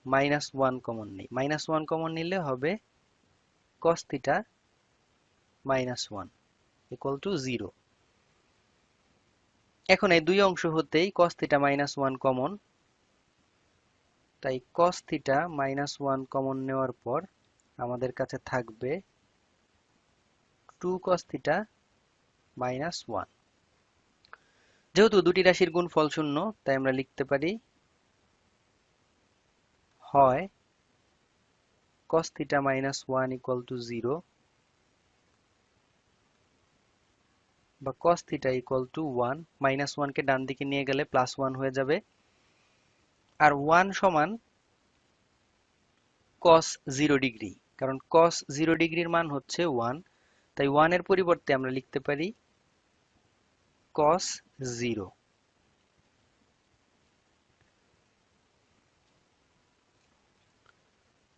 মাইনাস 1 কমন নেই, মাইনাস 1 কমন নিলে হবে cos theta minus 1 equal to 0। এখন এই দুই অংশ হতেই cos theta minus one common, তাই cos theta minus one common নেওয়ার পর আমাদের কাছে থাকবে 2 cos থিটা মাইনাস ওয়ান। যেহেতু দুটি রাশির গুণফল শূন্য, তাই আমরা লিখতে পারি হয় cos theta minus one equal to 0 বা cos theta equal two 1। Minus ওয়ানকে ডান দিকে নিয়ে গেলে প্লাস ওয়ান হয়ে যাবে। আর 1 সমান cos 0 ডিগ্রি, কারণ cos 0 ডিগ্রির মান হচ্ছে 1, তাই 1 এর পরিবর্তে আমরা লিখতে পারি cos 0।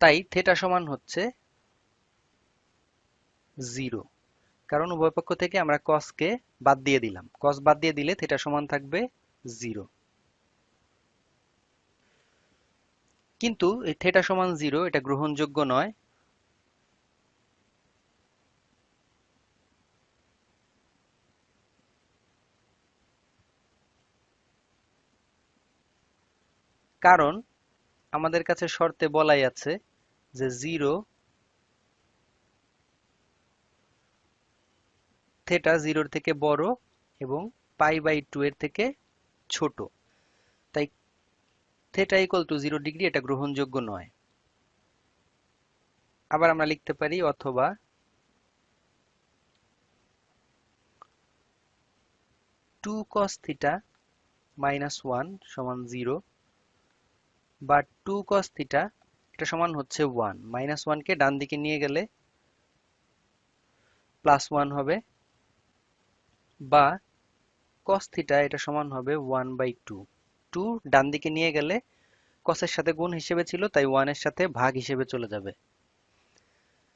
তাই থিটা সমান হচ্ছে 0, কারণ উভয় পক্ষ থেকে আমরা cos কে বাদ দিয়ে দিলাম। cos বাদ দিয়ে দিলে থিটা সমান থাকবে 0। কিন্তু এই থিটা সমান 0 এটা গ্রহণযোগ্য নয়। কারণ আমাদের কাছে শর্তে বলাই আছে যে 0 থিটা 0 এর থেকে বড় এবং পাই বাই 2 এর থেকে ছোট, তাই থিটা ইকুয়াল টু 0 ডিগ্রি এটা গ্রহণযোগ্য নয়। আবার আমরা লিখতে পারি অথবা 2 cos থিটা মাইনাস ওয়ান সমান 0 বা 2 cos থিটা এটা সমান হচ্ছে 1। মাইনাস ওয়ানকে ডান দিকে নিয়ে গেলে প্লাস ওয়ান হবে, বা cos থিটা এটা সমান হবে 1 বাই 2। 2 ডান দিকে নিয়ে গেলে cos এর সাথে গুণ হিসেবে ছিল, তাই 1 এর সাথে ভাগ হিসেবে চলে যাবে।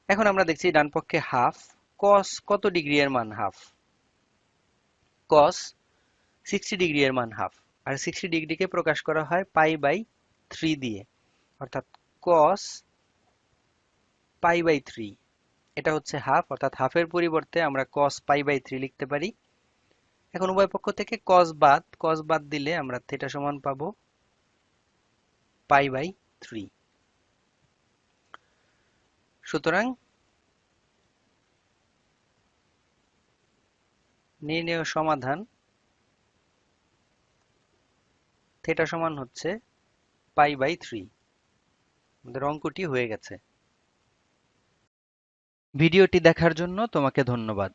এখন আমরা দেখছি ডান পক্ষে হাফ। cos কত ডিগ্রি এর মান হাফ? cos 60 ডিগ্রি এর মান হাফ, আর 60 ডিগ্রিকে প্রকাশ করা হয় পাই বাই 3 দিয়ে, অর্থাৎ cos পাই বাই 3 এটা হচ্ছে হাফ, অর্থাৎ হাফের পরিবর্তে আমরা cos পাই বাই 3 লিখতে পারি। এখন উভয় পক্ষ থেকে cos বাদ দিলে আমরা থিটা সমান পাবো পাই বাই 3। সুতরাং নির্ণেয় সমাধান থিটা সমান হচ্ছে পাই বাই 3। আমাদের অঙ্কটি হয়ে গেছে। ভিডিওটি দেখার জন্য তোমাকে ধন্যবাদ।